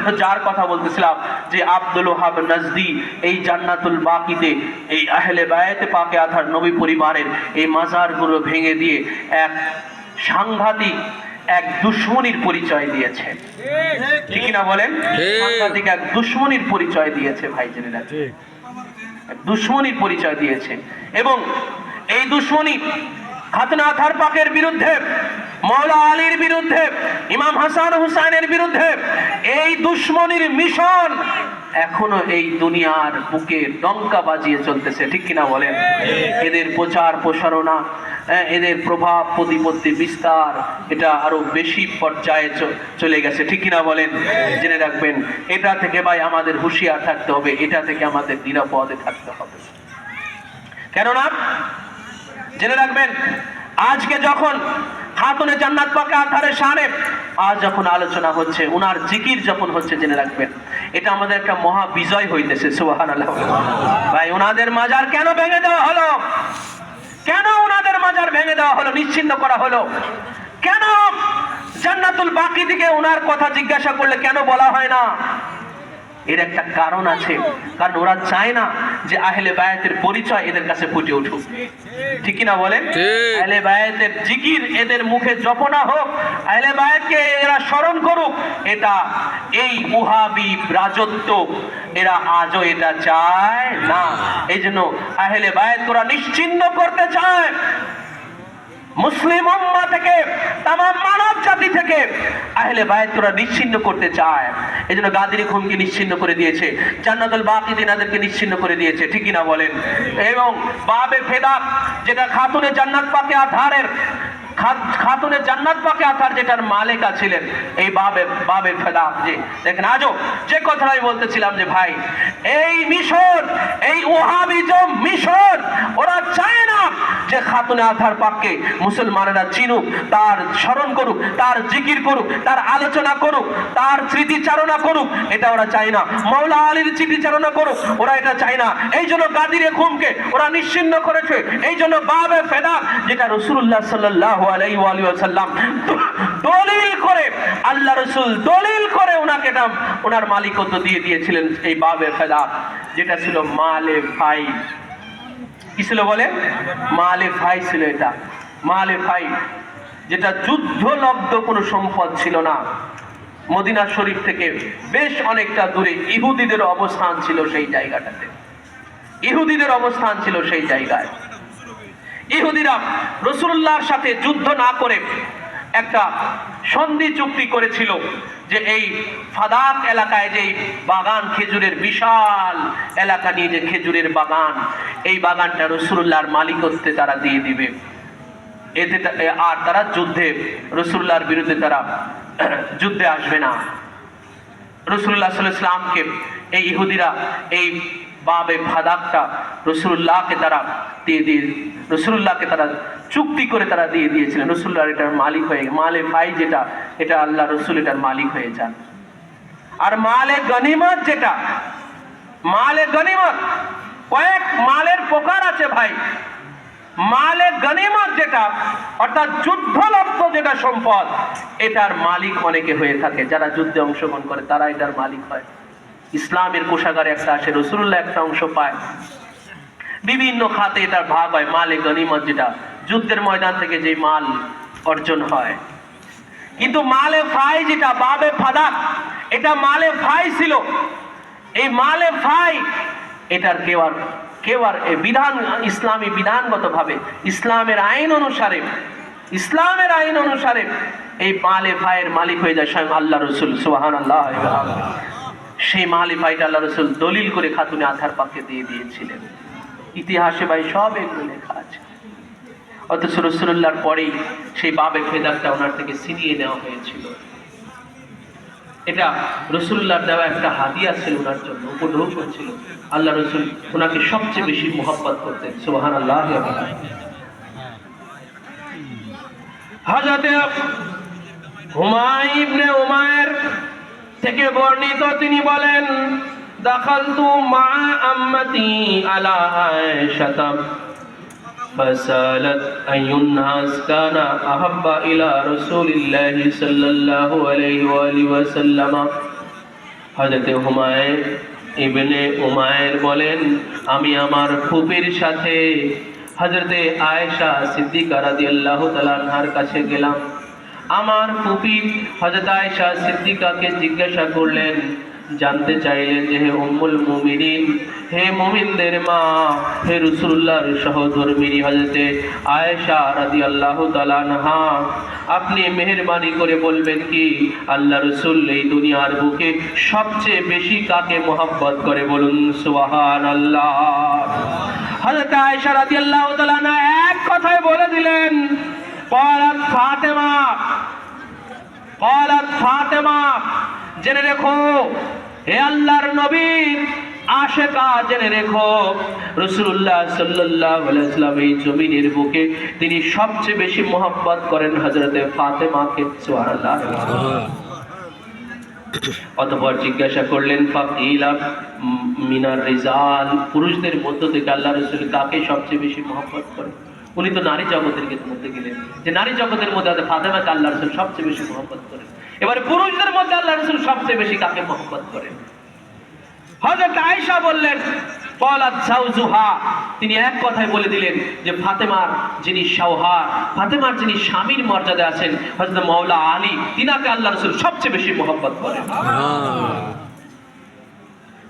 তো যার কথা বলতেছিলাম যে আব্দুল ওহাব নাজদি এই জান্নাতুল বাকিতে এই আহলে বায়েতে পাকে আথার নবী পরিবারের এই মাজারগুলো ভেঙে দিয়ে এক সাংঘাতিক এক দুশ্মনীর পরিচয় দিয়েছে, ঠিক কিনা বলেন? সাংঘাতিক এক দুশ্মনীর পরিচয় দিয়েছে ভাই জেনেরা। দুশ্মনীর পরিচয় দিয়েছে। এবং এই দুশ্মনী খাতুনে আতহার পাকের বিরুদ্ধে, মওলা আলীর বিরুদ্ধে, ইমাম হাসান হুসাইনের বিরুদ্ধে এই দুশ্মনীর মিশন এখনো এই দুনিয়ার বুকে ডঙ্কা বাজিয়ে চলতেছে, ঠিক কিনা বলেন? এদের প্রচার প্রসারণা, এদের প্রভাব প্রতিপত্তি বিস্তার এটা আরো বেশি পর্যায়ে চলে গেছে, ঠিক কিনা বলেন? জেনে রাখবেন, এটা থেকে ভাই আমাদের হুঁশিয়ার থাকতে হবে, এটা থেকে আমাদের নিরাপদে থাকতে হবে। কেননা জেনে রাখবেন, আজকে যখন খাতুনে জান্নাত পাকে আতহারের শানে আজ যখন আলোচনা হচ্ছে, উনার জিকির যখন হচ্ছে, জেনে রাখবেন এটা আমাদের একটা মহা বিজয় হইতেছে। সুবহানাল্লাহ। ভাই ওনাদের মাজার কেন ভেঙে দেওয়া হলো? কেন ওনাদের মাজার ভেঙে দেওয়া হলো, নিশ্চিহ্ন করা হলো? কেন জান্নাতুল বাকি দিকে ওনার কথা জিজ্ঞাসা করলে কেন বলা হয় না? এর একটা কারণ আছে, কারণ ওরা চায় না যে আহলে বায়াতের পরিচয় এদের কাছে ফুটে উঠুক, ঠিক কিনা বলেন? আহলে বায়াতের জিকির এদের মুখে জপনা হোক, আহলে বায়াতকে এরা স্মরণ করুক, এটা এই ওহাবি রাজত্ব এরা আজও এটা চায় না। এই জন্য আহলে বায়াত ওরা নিশ্চিহ্ন করতে চায় মুসলিম উম্মাহ থেকে, তামাম মানব জাতি থেকে আহলে বায়াত ওরা নিশ্চিহ্ন করতে চায়। এই জন্য গাদির খুমকে নিশ্চিহ্ন করে দিয়েছে, জান্নাতুল বাকি দিনাদেরকে নিশ্চিহ্ন করে দিয়েছে, ঠিক কিনা বলেন? এবং বাবে ফেদাক যেটা খাতুনে জান্নাত পাকে আতহারের, খাতুনে জান্নাত পাকে আতহার যেটার মালিকা ছিলেন এই বাবে ফেদাক, যে দেখেন আজও যে কথাটা আমি বলতেছিলাম যে ভাই এই মিশর, এই ওহাবিজম মিশর ওরা চায় না যে খাতুনে আতহার পাককে মুসলমানেরা চিনুক, তার স্মরণ করুক, তার জিকির করুক, তার আলোচনা করুক, তার স্মৃতিচারণা করুক, এটা ওরা চায় না। মওলা আলীর স্মৃতিচারণা করুক, ওরা এটা চায় না। এই জন্য গাদিরে খুমকে ওরা নিশ্চিহ্ন করেছে। এই জন্য বাবে ফেদাক যেটা রাসূলুল্লাহ সাল্লাল্লাহু আলাইহি ওয়া সাল্লাম দলিল করে, আল্লাহ রাসূল দলিল করে ওনাকে নাম ওনার মালিকত্ব দিয়ে দিয়েছিলেন, এই বাবে ফেদাক যেটা ছিল মালে ফাই। কি ছিল বলে? মালে ফাই ছিল। এটা মালে ফাই, যেটা যুদ্ধলব্ধ কোনো সম্পদ ছিল না। মদিনা শরীফ থেকে বেশ অনেকটা দূরে ইহুদিদের অবস্থান ছিল সেই জায়গাটাতে, ইহুদিদের অবস্থান ছিল সেই জায়গায়। ইহুদিরা রাসূলুল্লাহর সাথে যুদ্ধ না করে একটা সন্ধি চুক্তি করেছিল যে এই ফাদাক এলাকায় যে বাগান, খেজুরের বিশাল এলাকা নিয়ে যে খেজুরের বাগান, এই বাগানটা রাসূলুল্লাহর মালিকত্বে তারা দিয়ে দিবে। এতে আর তারা যুদ্ধে রাসূলুল্লাহর বিরুদ্ধে তারা যুদ্ধে আসবে না। রাসূলুল্লাহ সাল্লাল্লাহু আলাইহি ওয়াসাল্লামকে এই ইহুদিরা এই বাবে ফাদাকটা রাসূলুল্লাহকে তারা দিয়ে রাসূলুল্লাহকে তারা চুক্তি করে তারা দিয়ে দিয়েছিলেন। রাসূলুল্লাহ এটার মালিক হয়ে, মালে ফাই যেটা, এটা আল্লাহ রাসূল এটার মালিক হয়ে যান। আর মালে গনিমত যেটা, মালে গনিমত কয়েক মালের প্রকার আছে ভাই। মালে গনিমত যেটা অর্থাৎ যুদ্ধলব্ধ যেটা সম্পদ, এটার মালিক অনেকে হয়ে থাকে, যারা যুদ্ধে অংশগ্রহণ করে তারা এটার মালিক হয়। ইসলামের কোষাগারে একটা আসে, রাসূলুল্লাহ একটা অংশ পায়, বিভিন্ন খাতে এটার ভাগ হয়। মালে গনিমত যেটা যুদ্ধের ময়দান থেকে যে মাল অর্জন হয়। কিন্তু মালে ফাই যেটা বাবে ফাদাক, এটা মালে ফাই ছিল। এই মালে ফাই এটার কেউ আর বিধান, ইসলামী বিধানগত ভাবে ইসলামের আইন অনুসারে এই মালে ফাইয়ের মালিক হয়ে যায় স্বয়ং আল্লাহ রাসূল। সুবহানাল্লাহ। সেই মালে ফাইটা আল্লাহ রাসূল দলিল করে খাতুনে আতহার পাককে দিয়ে দিয়েছিলেন। ইতিহাসে ভাই সব এগুলো লেখা আছে। অথচ রাসূলুল্লাহর পরেই সেই বাবে ফেদাকটা ওনার থেকে ছিনিয়ে নেওয়া হয়েছিল। এটা রাসূলুল্লাহর দেওয়া একটা হাদিয়া ছিল, ওনার জন্য উপঢৌকন ছিল। আল্লাহ রাসূল ওনাকে সবচেয়ে বেশি মহব্বত করতেন। সুবহানাল্লাহ। হযরত হুমায়ুন ইবনে উমাইর থেকে বর্ণিত, তিনি বলেন দাখালতু মা আম্মতি আলা আয়েশা فسالت أي الناس كان أحب إلى رسول الله صلى الله عليه وآله وسلم। হযরত হুমায়ুন ইবনে উমাইর বলেন, আমি আমার ফুপির সাথে হযরত আয়েশা সিদ্দিকা রাদিয়াল্লাহু তাআলা আনহার কাছে গেলাম। আমার ফুপি হযরত আয়েশা সিদ্দিকাকে জিজ্ঞাসা করলেন জানতে চাইলেন যে হে উম্মুল মুমিনিন, হে মুমিনদের মা, হে রাসূলুল্লাহর সহধর্মিণী হযরতে আয়েশা রাদিয়াল্লাহু তাআলা আনহা, আপনি মেহেরবানি করে বলবেন কি আল্লাহ রাসূল এই দুনিয়ার বুকে সবচেয়ে বেশি কাকে মহব্বত করে? বলুন সুবহানাল্লাহ। হযরত আয়েশা রাদিয়াল্লাহু তাআলা আনহা এক কথায় বলে দিলেন, ক্বালাত ফাতেমা, ক্বালাত ফাতেমা, জেনে রেখো হে আল্লাহর নবীর আশিকা, জেনে রেখো রাসূলুল্লাহ সাল্লাল্লাহু আলাইহি ওয়াসাল্লাম এই জমিনের বুকে তিনি সবচেয়ে বেশি মহব্বত করেন হযরতে ফাতেমাকে। সুবহানাল্লাহ। অতঃপর জিজ্ঞাসা করলেন, ফাকিলা মিনার রিজাল, পুরুষদের মধ্য থেকে আল্লাহ রাসূল কাকে সবচেয়ে বেশি মহব্বত করেন? উনি তো নারী জগতের মধ্যে গেলেন যে নারী জগতের মধ্যে ফাতেমাকে আল্লাহ রাসূল সবচেয়ে বেশি মহব্বত করেন। এবারে পুরুষদের মধ্যে আল্লাহ রাসূল সবচেয়ে বেশি কাকে মহব্বত করেন? হযরত আয়েশা বললেন, ক্বালাত যাওজুহা, তিনি এক কথায় বলে দিলেন যে ফাতেমার যিনি শাওহার, ফাতেমার যিনি স্বামীর মর্যাদা আছেন হযরত মাওলা আলী, তিনাকে আল্লাহ রাসূল সবচেয়ে বেশি মহব্বত করেন।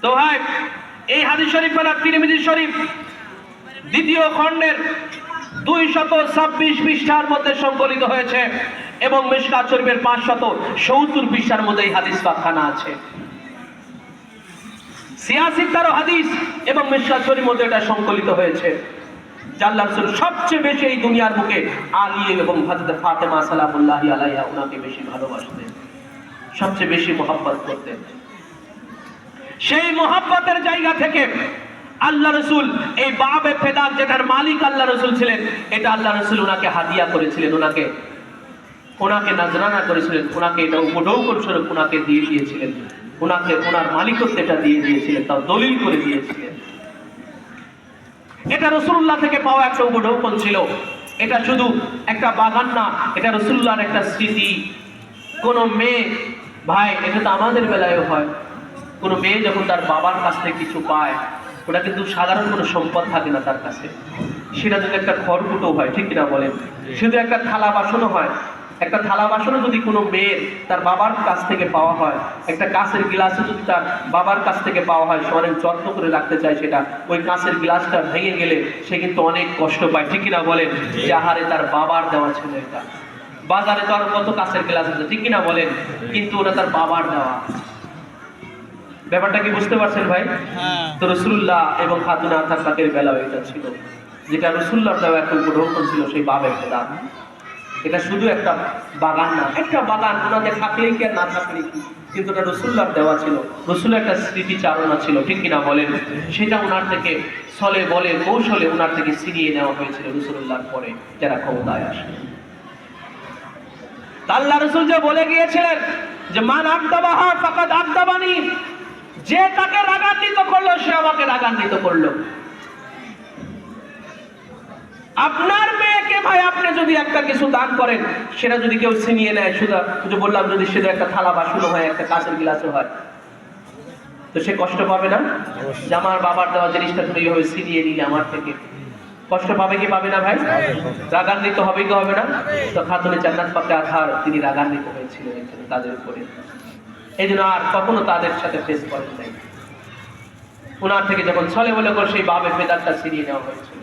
তো ভাই, এই হাদিস শরীফ হলো তিরমিজি শরীফ দ্বিতীয় খণ্ডের 226 পৃষ্ঠার মধ্যে সংকলিত হয়েছে এবং মিশকাত শরীফের 570 পৃষ্ঠার মধ্যে এই হাদিস পাকখানা আছে। 86 হাদিস এবং মিশকাত শরীফের মধ্যে এটা সংকলিত হয়েছে। আল্লাহ রাসূল সবচেয়ে বেশি এই দুনিয়ার বুকে আলী এবং হযরত ফাতেমা সালামুল্লাহি আলাইহা উনাকে বেশি ভালোবাসতেন, সবচেয়ে বেশি মহব্বত করতেন। সেই মহব্বতের জায়গা থেকে আল্লাহ রাসূল এই বাবে ফেদাক, যেটার মালিক আল্লাহ রাসূল ছিলেন, এটা আল্লাহ রাসূল ওনাকে হাদিয়া করেছিলেন, ওনাকে নাজরানা করেছিলেন, ওনাকে এটা উপঢৌকন স্বরূপ ওনাকে দিয়ে দিয়েছিলেন, ওনাকে ওনার মালিকত্ব এটা দিয়ে দিয়েছিলেন, তাও দলিল করে দিয়েছিলেন। এটা রাসূলুল্লাহ থেকে পাওয়া একটা উপঢৌকন ছিল। এটা শুধু একটা বাগান না, এটা রাসূলুল্লাহর একটা স্মৃতি। কোন মেয়ে, ভাই এটা তো আমাদের বেলায়ও হয়, কোন মেয়ে যখন তার বাবার কাছ থেকে কিছু পায়, ওটা কিন্তু সাধারণ কোনো সম্পদ থাকে না তার কাছে। সেটা যদি একটা খড়কুটো হয়, ঠিক কিনা বলেন, শুধু একটা থালা বাসনও হয়, একটা থালা বাসনও যদি কোনো মেয়ের তার বাবার কাছ থেকে পাওয়া হয়, একটা কাঁচের গ্লাসও যদি তার বাবার কাছ থেকে পাওয়া হয়, সে অনেক যত্ন করে রাখতে চায় সেটা, ওই কাঁচের গ্লাসটা ভেঙে গেলে সে কিন্তু অনেক কষ্ট পায়, ঠিক কিনা বলেন, যে আহারে তার বাবার দেওয়া ছিল এটা। বাজারে তো আরো কত কাঁচের গ্লাস আছে, ঠিক কিনা বলেন, কিন্তু ওটা তার বাবার দেওয়া। ব্যাপারটা কি বুঝতে পারছেন ভাই? তো রাসূলুল্লাহ এবং খাতুন আতার পাকের বেলাও এটা ছিল, যেটা রাসূলুল্লাহর দেওয়া একটা উপঢৌকন ছিল, সেই বাবে ফেদাক। এটা শুধু একটা বাগান না, একটা বাগান ওনাদের থাকলেই কি আর না থাকলেই কি, কিন্তু এটা রাসূলুল্লাহর দেওয়া ছিল, রাসূলের একটা স্মৃতিচারণা ছিল, ঠিক কিনা বলেন। সেটা ওনার থেকে ছলে বলে কৌশলে ওনার থেকে ছিনিয়ে নেওয়া হয়েছিল রাসূলুল্লাহর পরে যারা ক্ষমতায় আসে। আল্লাহ রাসূল যে বলে গিয়েছিলেন যে মান আদাবাহা ফাকাদ আদাবানি, যে তাকে রাগান্বিত করলো সে আমাকে রাগান্বিত করলো। আপনার মেয়েকে ভাই আপনি যদি একটা কিছু দান করেন, সেটা যদি কেউ ছিনিয়ে নেয়, শুধু বললাম যদি সেটা একটা থালা বাসনও হয়, একটা কাঁচের গ্লাসও হয়, তো সে কষ্ট পাবে না? যে আমার বাবার দেওয়া জিনিসটা তুমি এইভাবে ছিনিয়ে নিলে আমার থেকে, কষ্ট পাবে কি পাবে না ভাই? রাগান্বিত হবে কি হবে না? তো খাতুনে জান্নাত পাকে আথার তিনি রাগান্বিত হয়েছিলেন তাদের উপরে, এই জন্য আর কখনো তাদের সাথে ফেস করেন নাই। ওনার থেকে যখন ছলে বলে করে সেই বাবে ফেদারটা ছিনিয়ে নেওয়া হয়েছিল,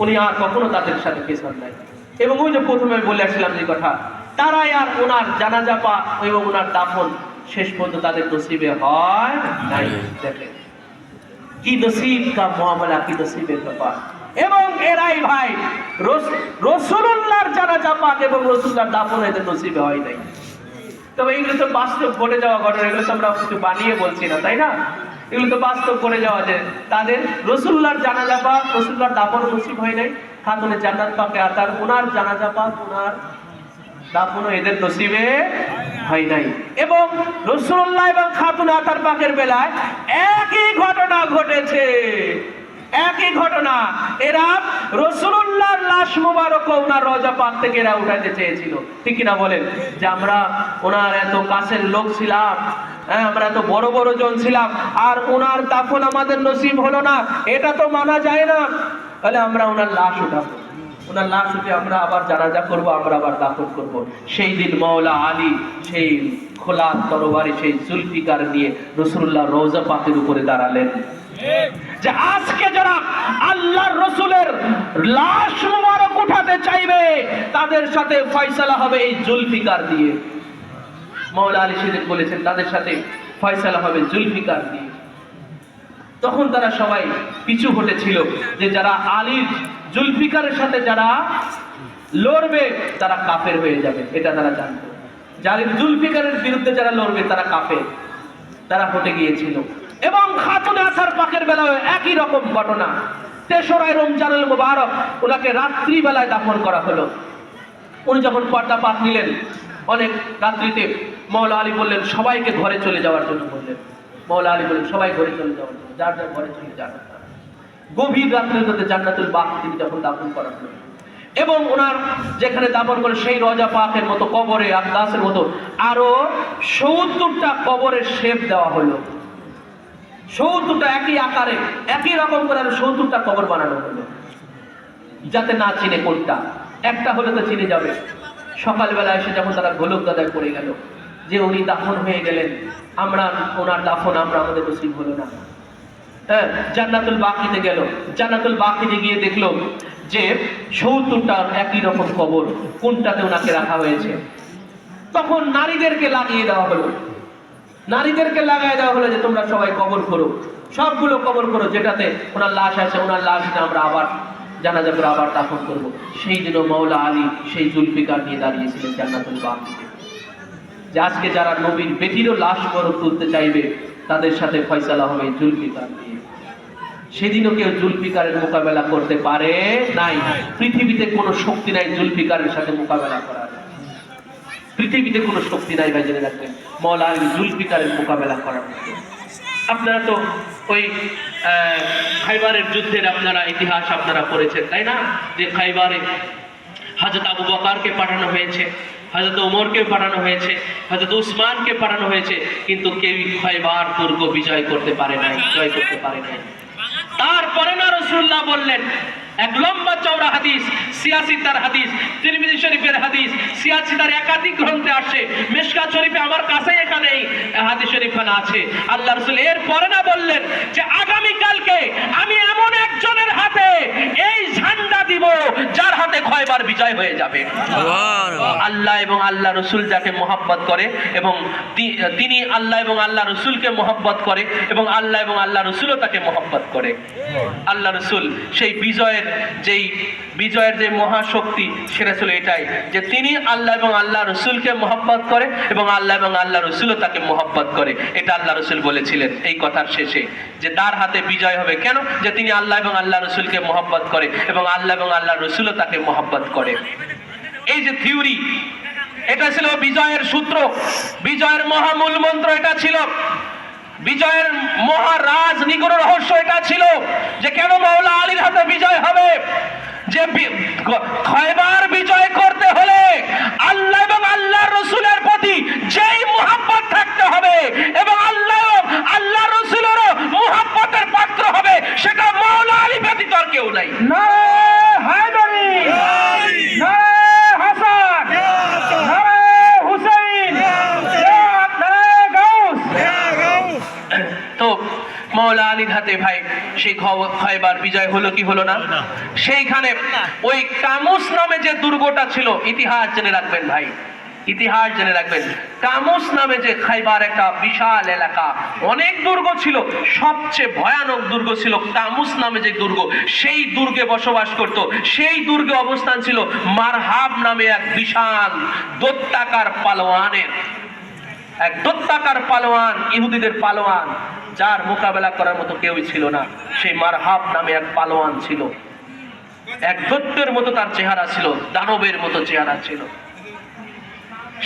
উনি আর কখনো তাদের সাথে ফেস হন নাই। এবং ওই যে প্রথমে বলে আসছিলাম যে কথা, তারাই আর ওনার জানাজা পা এবং ওনার দাফন শেষ পর্যন্ত তাদের নসিবে হয় নাই। দেখেন কি নসিব কা মুআমালা, কি নসিবের ব্যাপার। এবং এরাই ভাই রাসূলুল্লাহর জানাজা পাক এবং রাসূলুল্লাহর দাফন এদের নসিবে হয় নাই। তবে এগুলো তো বাস্তব ঘটে যাওয়া ঘটনা, এগুলো তো আমরা কিছু বানিয়ে বলছি না, তাই না? এগুলো তো বাস্তব করে যাওয়া, যে তাদের রাসূলুল্লাহর জানাজা পাক, রাসূলুল্লাহর দাফন নসিব হয় নাই, খাতুনে জান্নাত পাকে আতার ওনার জানাজা পাক, ওনার দাফনও এদের নসিবে হয় নাই। এবং রাসূলুল্লাহ এবং খাতুনে আতার পাকের বেলায় একই ঘটনা ঘটেছে, একই ঘটনা। এরা রাসূলুল্লাহর লাশ মুবারক ওনার রওজা পাক থেকে এরা উঠাতে চেয়েছিল, ঠিক কিনা বলেন, যে আমরা ওনার এত কাছের লোক ছিলাম, হ্যাঁ আমরা এত বড় বড় জন ছিলাম, আর ওনার দাফন আমাদের নসিব হলো না, এটা তো মানা যায় না। তাহলে আমরা ওনার লাশ উঠাবো, ওনার লাশ উঠে আমরা আবার জানাজা করবো, আমরা আবার দাফন করব। সেই দিন মাওলা আলী সেই খোলা তরবারি সেই জুলফিকার নিয়ে রাসূলুল্লাহ রওজা পাকের উপরে দাঁড়ালেন। যে আজকে যারা আল্লাহর রাসূলের লাশ মুবারক উঠাতে চাইবে তাদের সাথে ফয়সালা হবে এই জুলফিকার দিয়ে। মাওলা আলী সেদিন বলেছেন তাদের সাথে ফয়সালা হবে জুলফিকার দিয়ে। তখন তারা সবাই পিছু হটেছিল যে যারা আলীর জুলফিকারের সাথে যারা লড়বে তারা কাফের হয়ে যাবে, এটা তারা জানত। আলীর জুলফিকারের বিরুদ্ধে যারা লড়বে তারা কাফের, তারা হটে গিয়েছিল। এবং খাতুনে আসার পাকের বেলায় একই রকম ঘটনা। ৩রা রমজানুল মুবারক ওনাকে রাত্রি বেলায় দাফন করা হলো। উনি যখন পর্দা পাক নিলেন অনেক রাত্রিতে, মাওলা আলী বললেন সবাইকে ঘরে চলে যাওয়ার জন্য বললেন। মাওলা আলী বললেন সবাই ঘরে চলে যাওয়ার জন্য, যার যার ঘরে চলে যান। গভীর রাত্রের মধ্যে জান্নাতুল বাকি তিনি যখন দাফন করা হলো এবং ওনার যেখানে দাফন করে সেই রওজা পাকের মতো কবরে আকদাসের মতো আরো ৭০টা কবরের শেপ দেওয়া হলো। ৭০টা একই আকারে একই রকম করে আরো ৭০টা কবর বানানো হলো, যাতে না চিনে কোনটা। একটা হলে তো চিনে যাবে। সকালবেলা এসে যখন তারা গোলক দাদায় পড়ে গেল যে উনি দাফন হয়ে গেলেন, আমরা ওনার দাফন আমরা আমাদের নসিব হলো না। হ্যাঁ, জান্নাতুল বাকিতে গেল। জান্নাতুল বাকিতে গিয়ে দেখলো যে ৭০টার একই রকম কবর, কোনটাতে ওনাকে রাখা হয়েছে। তখন নারীদেরকে লাগিয়ে দেওয়া হলো, নারীদেরকে লাগাই দেওয়া হলো যে তোমরা সবাই কবর করো, সবগুলো কবর করো, যেটাতে ওনার লাশ আছে ওনার লাশ আমরা আবার জানাজা করে আবার দাফন করবো। সেই দিনও মাওলা আলী সেই জুলফিকার নিয়ে দাঁড়িয়েছিলেন জান্নাতুল বাকিতে। যে আজকে যারা নবীর বেটিরও লাশ বরফ তুলতে চাইবে তাদের সাথে ফয়সালা হবে জুলফিকার নিয়ে। সেদিনও কেউ জুলফিকারের মোকাবেলা করতে পারে নাই। পৃথিবীতে কোনো শক্তি নাই জুলফিকারের সাথে মোকাবেলা করার। পৃথিবীতে কোনো শক্তি নাই ভাই, জেনে রাখবেন, মাওলা আলী জুলফিকারের মোকাবেলা করার মতো। আপনারা তো ওই খাইবারের যুদ্ধের আপনারা ইতিহাস আপনারা পড়েছেন তাই না? যে খাইবারে হযরত আবু বকরকে পাঠানো হয়েছে, হযরত ওমরকে পাঠানো হয়েছে, হযরত উসমানকে পাঠানো হয়েছে, কিন্তু কেউই খাইবার দুর্গ বিজয় করতে পারে নাই, জয় করতে পারে নাই। তারপরে না রাসূলুল্লাহ বললেন, এক লম্বা চওড়া হাদিস, সিয়াসিতার হাদিস, তিরমিজি শরীফের হাদিস, সিয়াসিতার একাধিক গ্রন্থে আসে, মিশকাত শরীফে আমার কাছে এখানে হাদিস শরীফখানা আছে। আল্লাহ রাসূল এর পরে না বললেন যে আগামী কালকে আমি এমন একজনের হাতে এই ঝান্ডা দিব যার হাতে খয়বার বিজয় হয়ে যাবে। আল্লাহ এবং আল্লাহ রাসূল যাকে মহব্বত করে এবং তিনি আল্লাহ এবং আল্লাহ রাসূলকে মহব্বত করে এবং আল্লাহ এবং আল্লাহ রাসূলও তাকে মহব্বত করে। আল্লাহ রাসূল সেই বিজয়ের যে মহাশক্তি সেটা ছিল এটাই যে তিনি আল্লাহ এবং আল্লাহ রাসূলকে মহব্বত করে এবং আল্লাহ এবং আল্লাহ রাসূলও তাকে মহব্বত করে। এটা আল্লাহ রাসূল বলেছিলেন এই কথার শেষে যে তার হাতে বিজয় হবে। কেন? যে তিনি আল্লাহ এবং আল্লাহ রাসূলকে মহব্বত করে এবং আল্লাহ এবং আল্লাহ রাসূলও তাকে মহব্বত করে। এই যে থিওরি, এটা ছিল বিজয়ের সূত্র, বিজয়ের মহামূল মন্ত্র এটা ছিল, বিজয়ের মহারাজ নিগূঢ় রহস্য এটা ছিল যে কেন মাওলা আলীর হাতে বিজয় হবে। যে খয়বার বিজয় করতে হলে আল্লাহ এবং আল্লাহর রাসূলের প্রতি যেই মুহাব্বত থাকতে হবে এবং আল্লাহ আল্লাহ রাসূলেরও মুহাব্বতের পাত্র হবে, সেটা মাওলা আলী ব্যতীত আর কেউ নাই। নারে হায়দারি, নারে হাসান, নারে হুসাইন, নারে গাউস। তো মাওলা আলীর হাতে ভাই সেই খয়বার বিজয় হলো কি হলো না? সেইখানে ওই কামুস নামে যে দুর্গটা ছিল, ইতিহাস জেনে রাখবেন ভাই, ইতিহাস জেনে রাখবেন। কামুস নামে যে খাইবার একটা বিশাল এলাকা, অনেক দুর্গ ছিল, সবচেয়ে ভয়ানক দুর্গ ছিল কামুস নামে যে দুর্গ। সেই দুর্গে বসবাস করত, সেই দুর্গে অবস্থান ছিল মারহাব নামে এক বিশাল দৈত্যাকার পালোয়ানের, এক দৈত্যাকার পালোয়ান, ইহুদিদের পালোয়ান, যার মোকাবেলা করার মতো কেউই ছিল না। সেই মারহাব নামে এক পালোয়ান ছিল, এক দৈত্যের মতো তার চেহারা ছিল, দানবের মতো চেহারা ছিল।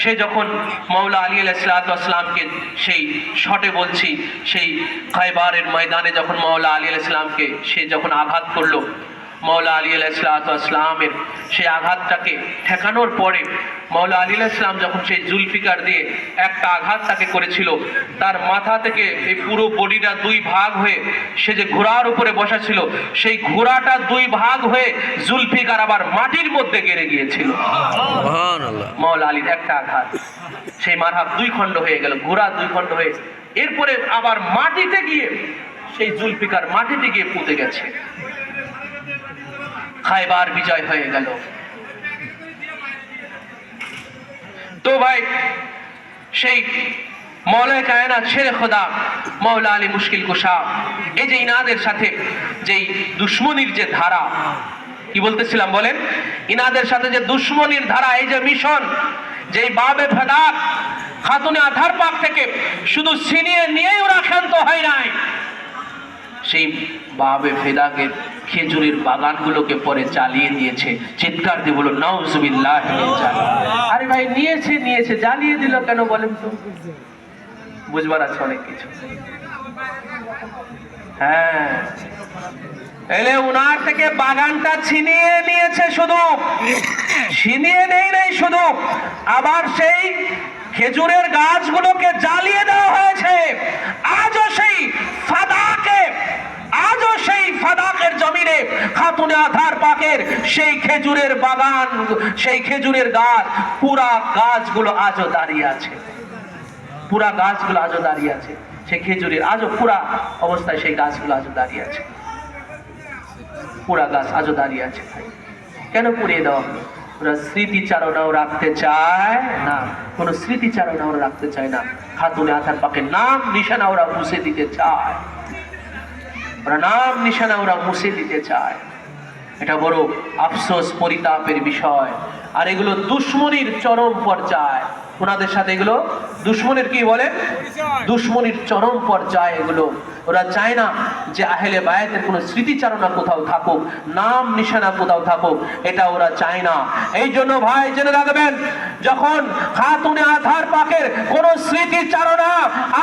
সে যখন মাওলা আলী আলাইহিস সালামকে সেই শটে বলছি সেই খাইবারের ময়দানে যখন মাওলা আলী আলাইহিস সালামকে সে যখন আঘাত করলো, মওলা আলী আলাইহিসসালামের সেই আঘাতটাকে ঠেকানোর পরে মওলা আলী আলাইহিসসালাম যখন সেই জুলফিকার দিয়ে একটা আঘাত তাকে করেছিল, তার মাথা থেকে এই পুরো বডিটা দুই ভাগ হয়ে সে যে ঘোড়ার উপরে বসা ছিল, সেই ঘোড়াটা দুই ভাগ হয়ে জুলফিকার আবার মাটির মধ্যে গেড়ে গিয়েছিল। মওলা আলীর একটা আঘাত, সেই মারহাব দুই খণ্ড হয়ে গেল, ঘোড়া দুই খণ্ড হয়ে, এরপরে আবার মাটিতে গিয়ে সেই জুলফিকার মাটিতে গিয়ে পুঁতে গেছে। খায়বার বিজয় হয়ে গেল। তো ভাই সেই মওলায়ে কায়নাত শেরে খোদা মওলা আলী মুশকিল কুশা এই যে ইনাদের সাথে যেই দুশ্মনীর যে ধারা, কি বলতেছিলাম বলেন, ইনাদের সাথে যে দুশ্মনীর ধারা, এই যে মিশন, যেই বাবে ফেদাক খাতুনে আধার পাক থেকে শুধু ছিনিয়ে নিয়েই ওরা ক্ষান্ত হয় নাই, সেই বাবে ফেদাকের খেজুরের বাগানগুলোকে পরে জ্বালিয়ে দিয়েছে। চিৎকার দিয়ে বলো নাউজুবিল্লাহ। আরে ভাই নিয়েছে জ্বালিয়ে দিল কেন বলেন তো? বুঝবার আছে অনেক কিছু। হ্যাঁ, এলে উনার থেকে বাগানটা ছিনিয়ে নিয়েছে, শুধু ছিনিয়ে নেই নাই শুধু, আবার সেই খেজুরের গাছগুলোকে জ্বালিয়ে দেওয়া হয়েছে। আজও সেই ফাদাকের জমিনে খাতুনে আধার পাকের সেই খেজুরের বাগান, সেই খেজুরের গাছ, পুরা গাছগুলো আজও দাঁড়িয়ে আছে, পুরা গাছগুলো আজও দাঁড়িয়ে আছে। সেই খেজুরের আজও পুরা অবস্থায় সেই গাছগুলো আজও দাঁড়িয়ে আছে, পুরা গাছ আজও দাঁড়িয়ে আছে। কেন পুড়িয়ে দেওয়া হলো? ওরা স্মৃতিচারণাও রাখতে চায় না, কোনো স্মৃতিচারণাও রাখতে চায় না। খাতুনে আধার পাকের নাম নিশানা ওরা মুছে দিতে চায়, ওরা নাম নিশানা ওরা মুছে দিতে চায়। এটা বড় আফসোস, পরিতাপের বিষয়। আর এগুলো দুশ্মনীর চরম পর্যায়। ওনাদের সাথে এগুলো দুশ্মনের কি বলে, দুশ্মনীর চরম পর্যায়ে এগুলো। ওরা চায় না যে আহলে বায়াতের কোনো স্মৃতিচারণা কোথাও থাকুক, নাম নিশানা কোথাও থাকুক, এটা ওরা চায় না। এই জন্য ভাই জেনে রাখবেন, যখন খাতুনে আধার পাকের কোন স্মৃতিচারণা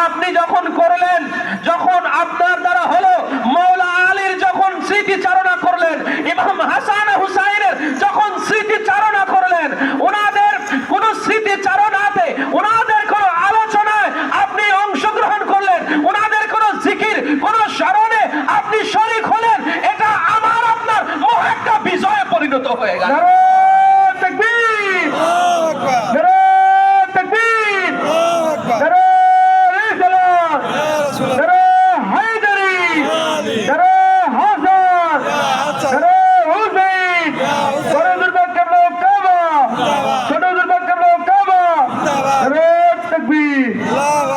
আপনি যখন করলেন, যখন আপনার দ্বারা হলো, মওলা আলীর যখন স্মৃতিচারণা করলেন, ইমাম হাসান হুসাইনের যখন স্মৃতিচারণা করলেন, ওনাদের কোন স্মৃতিচারণাতে, ওনাদের কোন আলোচনায় আপনি অংশগ্রহণ করলেন, ওনাদের কোন জিকির, কোন স্মরণে আপনি শরীক হলেন, এটা আমার আপনার মহা বিজয়ে পরিণত হয়ে গেল।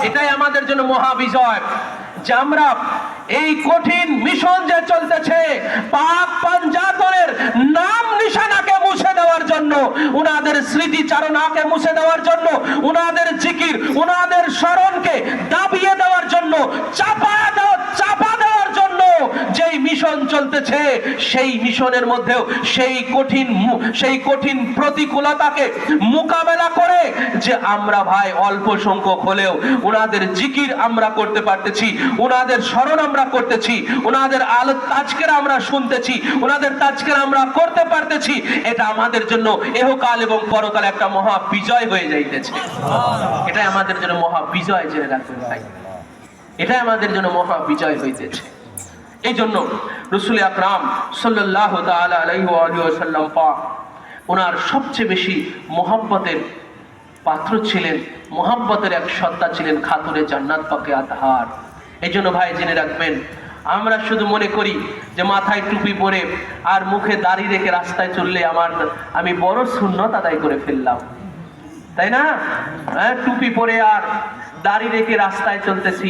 এটাই আমাদের জন্য মহাবিজয়, যে আমরা এই কঠিন মিশন যে চলতেছে, পাক পাঞ্জাতনের নাম নিশানাকে মুছে দেওয়ার জন্য, উনাদের স্মৃতিচারণাকে মুছে দেওয়ার জন্য, উনাদের জিকির, উনাদের স্মরণকে দাবিয়ে দেওয়ার জন্য, চাপা দেওয়ার জন্য যেই মিশন চলতেছে, সেই মিশনের মধ্যেও সেই কঠিন প্রতিকূলতাকে মোকাবেলা করে যে আমরা ভাই অল্প সংখ্যক হলেও উনাদের জিকির আমরা করতে পারতেছি, উনাদের স্মরণ আমরা করতেছি, উনাদের আলো তাজকের আমরা শুনতেছি, উনাদের তাজকের আমরা করতে পারতেছি, এটা আমাদের জন্য এহকাল এবং পরকাল একটা মহা বিজয় হয়ে যাইতেছে। এটাই আমাদের জন্য মহা বিজয়, জেনে রাখবেন ভাই, এটাই আমাদের জন্য মহা বিজয় হইতেছে। এই জন্য রাসূল আকরাম সাল্লাল্লাহু তাআলা আলাইহি ওয়া সাল্লাম পাক ওনার সবচেয়ে বেশি মোহাব্বতের পাত্র ছিলেন, মোহাব্বতের এক সত্তা ছিলেন খাতুনে জান্নাত পাকে আতহার। এই জন্য ভাই জেনে রাখবেন, আমরা শুধু মনে করি যে মাথায় টুপি পরে আর মুখে দাড়ি রেখে রাস্তায় চললে আমি বড় সুন্নত আদায় করে ফেললাম, তাই না? হ্যাঁ, টুপি পরে আর দাড়ি রেখে রাস্তায় চলতেছি,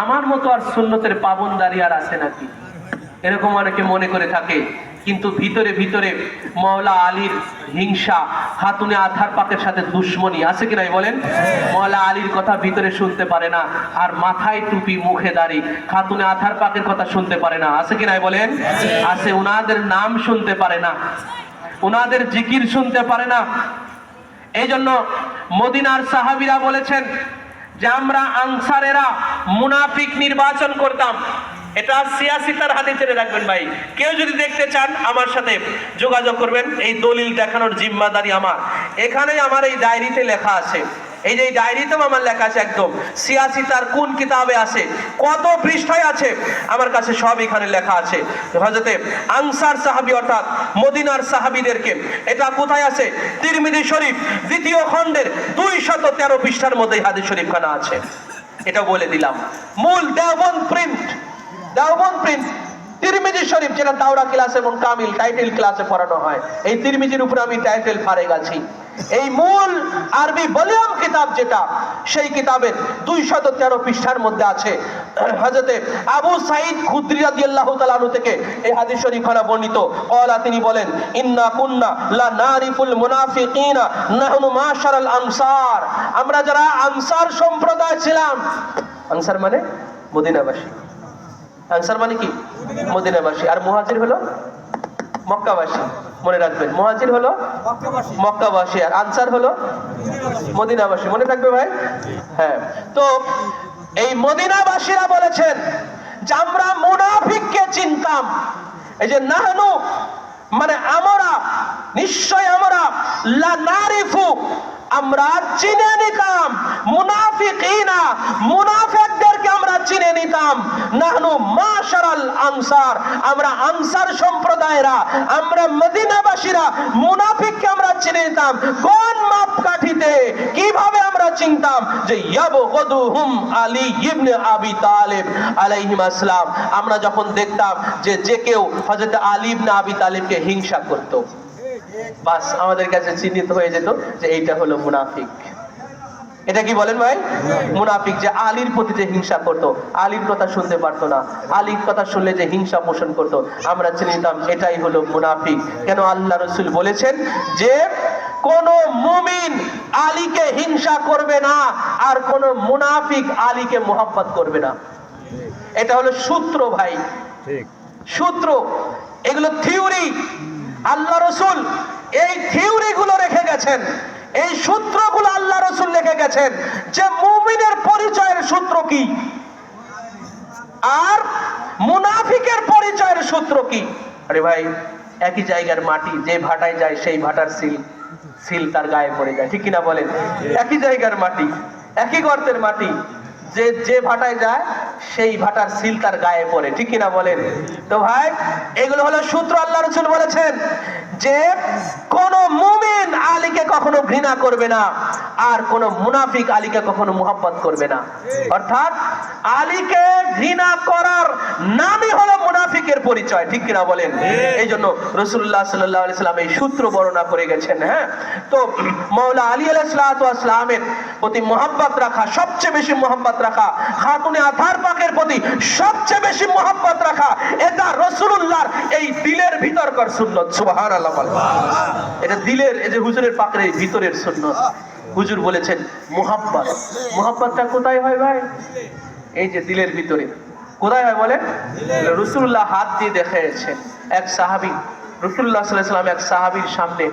আমার মতো আর সুন্নতের পাবনদারি আর আছে নাকি? এরকম অনেকে মনে করে থাকে। কিন্তু ভিতরে ভিতরে মওলা আলীর হিংসা, খাতুনে আধার পাকের সাথে দুশ্মনী আছে কি নাই বলেন? মওলা আলীর কথা ভিতরে শুনতে পারে না, আর মাথায় টুপি মুখে দাড়ি, খাতুনে আধার পাকের কথা শুনতে পারে না, আছে কি নাই বলেন? আছে। উনাদের নাম শুনতে পারে না, উনাদের জিকির শুনতে পারে না। এই জন্য মদিনার সাহাবীরা বলেছেন যে আমরা আনসারেরা মুনাফিক নির্বাচন করতাম। এটা সিয়াসিতার হাতে ছেড়ে রাখবেন ভাই। কেউ যদি দেখতে চান আমার সাথে যোগাযোগ করবেন, এই দলিল দেখানোর জিম্মাদারি আমার। এখানেই আমার এই ডায়েরিতে লেখা আছে, এই যে ডায়েরিতেও আমার লেখা আছে একদম, সিয়াসিতার কোন কিতাবে আছে, কত পৃষ্ঠায় আছে, আমার কাছে সব এখানে লেখা আছে। হযরতে আনসার সাহাবী অর্থাৎ মদিনার সাহাবীদেরকে, এটা কোথায় আছে? তিরমিজি শরীফ 2য় খণ্ডের 213 পৃষ্ঠার মধ্যে হাদিস শরীফখানা আছে। এটা বলে দিলাম। মূল দেওবন্দ প্রিন্ট তিরমিজি শরীফ, যেটা দাওরা ক্লাস এবং কামিল টাইটেল ক্লাসে পড়ানো হয়, এই তিরমিজির উপরে আমি টাইটেল ফারেগ আছি। এই মূল আরবি ভলিউম কিতাব যেটা, সেই কিতাবের 213 পৃষ্ঠার মধ্যে আছে। হযরতে আবু সাঈদ খুদরি রাদিয়াল্লাহু তাআলা আনহু থেকে এই হাদিস শরীফখানা বর্ণিত। ক্বালা, তিনি বলেন, ইন্না কুন্না লা নারিফুল মুনাফিকিনা নাহনু মাশারাল আনসার। আমরা যারা আনসার সম্প্রদায় ছিলাম, আনসার মানে মদিনাবাসী, আনসার মানে কি? মদিনাবাসী। আর মুহাজির হলো মক্কাবাসী। মনে রাখবেন, মুহাজির হলো মক্কাবাসী আর আনসার হলো মদিনাবাসী। মনে থাকবে ভাই? হ্যাঁ। তো এই মদিনাবাসীরা বলেছেন যে আমরা মুনাফিককে চিনতাম। এই যে নাহনু মানে আমরা, নিশ্চয় আমরা, লা নারিফু আমরা চিনে নিতাম, মুনাফিকিনা মুনাফিকদেরকে আমরা চিনে নিতাম, নাহনু মাশারাল আনসার আমরা আনসার সম্প্রদায়েরা, আমরা মদিনাবাসীরা মুনাফিককে আমরা চিনে নিতাম। কোন মাপকাঠিতে, কিভাবে আমরা চিনতাম? যে ইয়াবগুদুহুম আলী ইবনে আবি তালিব আলাইহিস সালাম। আমরা যখন দেখতাম যে যে কেউ হযরত আলী ইবনে আবি তালিবকে হিংসা করত, বাস আমাদের কাছে চিহ্নিত হয়ে যেত যে এইটা হলো মুনাফিক। এটা কি বলেন ভাই? মুনাফিক। যে আলীর প্রতি যে হিংসা করত, আলীর কথা শুনতে পারতো না, আলীর কথা শুনলে যে হিংসা পোষণ করত, আমরা চিনে নিতাম এটাই হলো মুনাফিক। কেন? আল্লাহ রাসূল বলেছেন যে কোন মুমিন আলীকে হিংসা করবে না, আর কোন মুনাফিক আলীকে মোহাব্বত করবে না। এটা হলো সূত্র ভাই, সূত্র। এগুলো থিওরি। আল্লাহ রাসূল এই থিওরি গুলো রেখে গেছেন, এই সূত্রগুলো আল্লাহ রাসূল রেখে গেছেন যে মুমিনের পরিচয়ের সূত্র কি আর মুনাফিকের পরিচয়ের সূত্র কি। আরে ভাই, একই জায়গার মাটি, যে ভাটায় যায় সেই ভাটার সিল তার গায়ে পড়ে যায়, ঠিক কিনা বলেন? একই জায়গার মাটি, একই গর্তের মাটি, যে ভাটায় যায় সেই ভাটার সিল তার গায়ে পড়ে, ঠিক কিনা বলেন? তো ভাই, এগুলো হলো সূত্র। আল্লাহ রাসূল বলেছেন যে কোন মুমিন আলীকে কখনো ঘৃণা করবে না, আর কোন মুনাফিক আলীকে কখনো মুহাব্বত করবে না। অর্থাৎ আলীকে ঘৃণা করার নামই হলো মুনাফিকের পরিচয়, ঠিক কিনা বলেন? এই জন্য রাসূলুল্লাহ সাল্লাল্লাহু আলাইহি সাল্লাম এই সূত্র বর্ণনা করে গেছেন। হ্যাঁ, তো মাওলা আলী আলাইহিস সালাতু ওয়াস সালামের প্রতি মুহাব্বত রাখা, সবচেয়ে বেশি মুহাব্বত রাখা, খাতুনে আথার পাকের প্রতি সবচেয়ে বেশি মুহাব্বত রাখা, এটা রাসূলুল্লাহর এই দিলের ভিতরকার সুন্নাত। সুবহানাল্লাহ। এটা দিলের, এই যে হুজুরের পাকের এই ভিতরের সুন্নাত। হুজুর বলেছেন মুহাব্বত, মুহাব্বতটা কোথায় হয় ভাই? এই যে দিলের ভিতরে। কোথায় হয় বলে? রাসূলুল্লাহ হাত দিয়ে দেখিয়েছেন। এক সাহাবী, রাসূলুল্লাহ সাল্লাল্লাহু আলাইহি ওয়াসাল্লাম এক সাহাবীর সামনে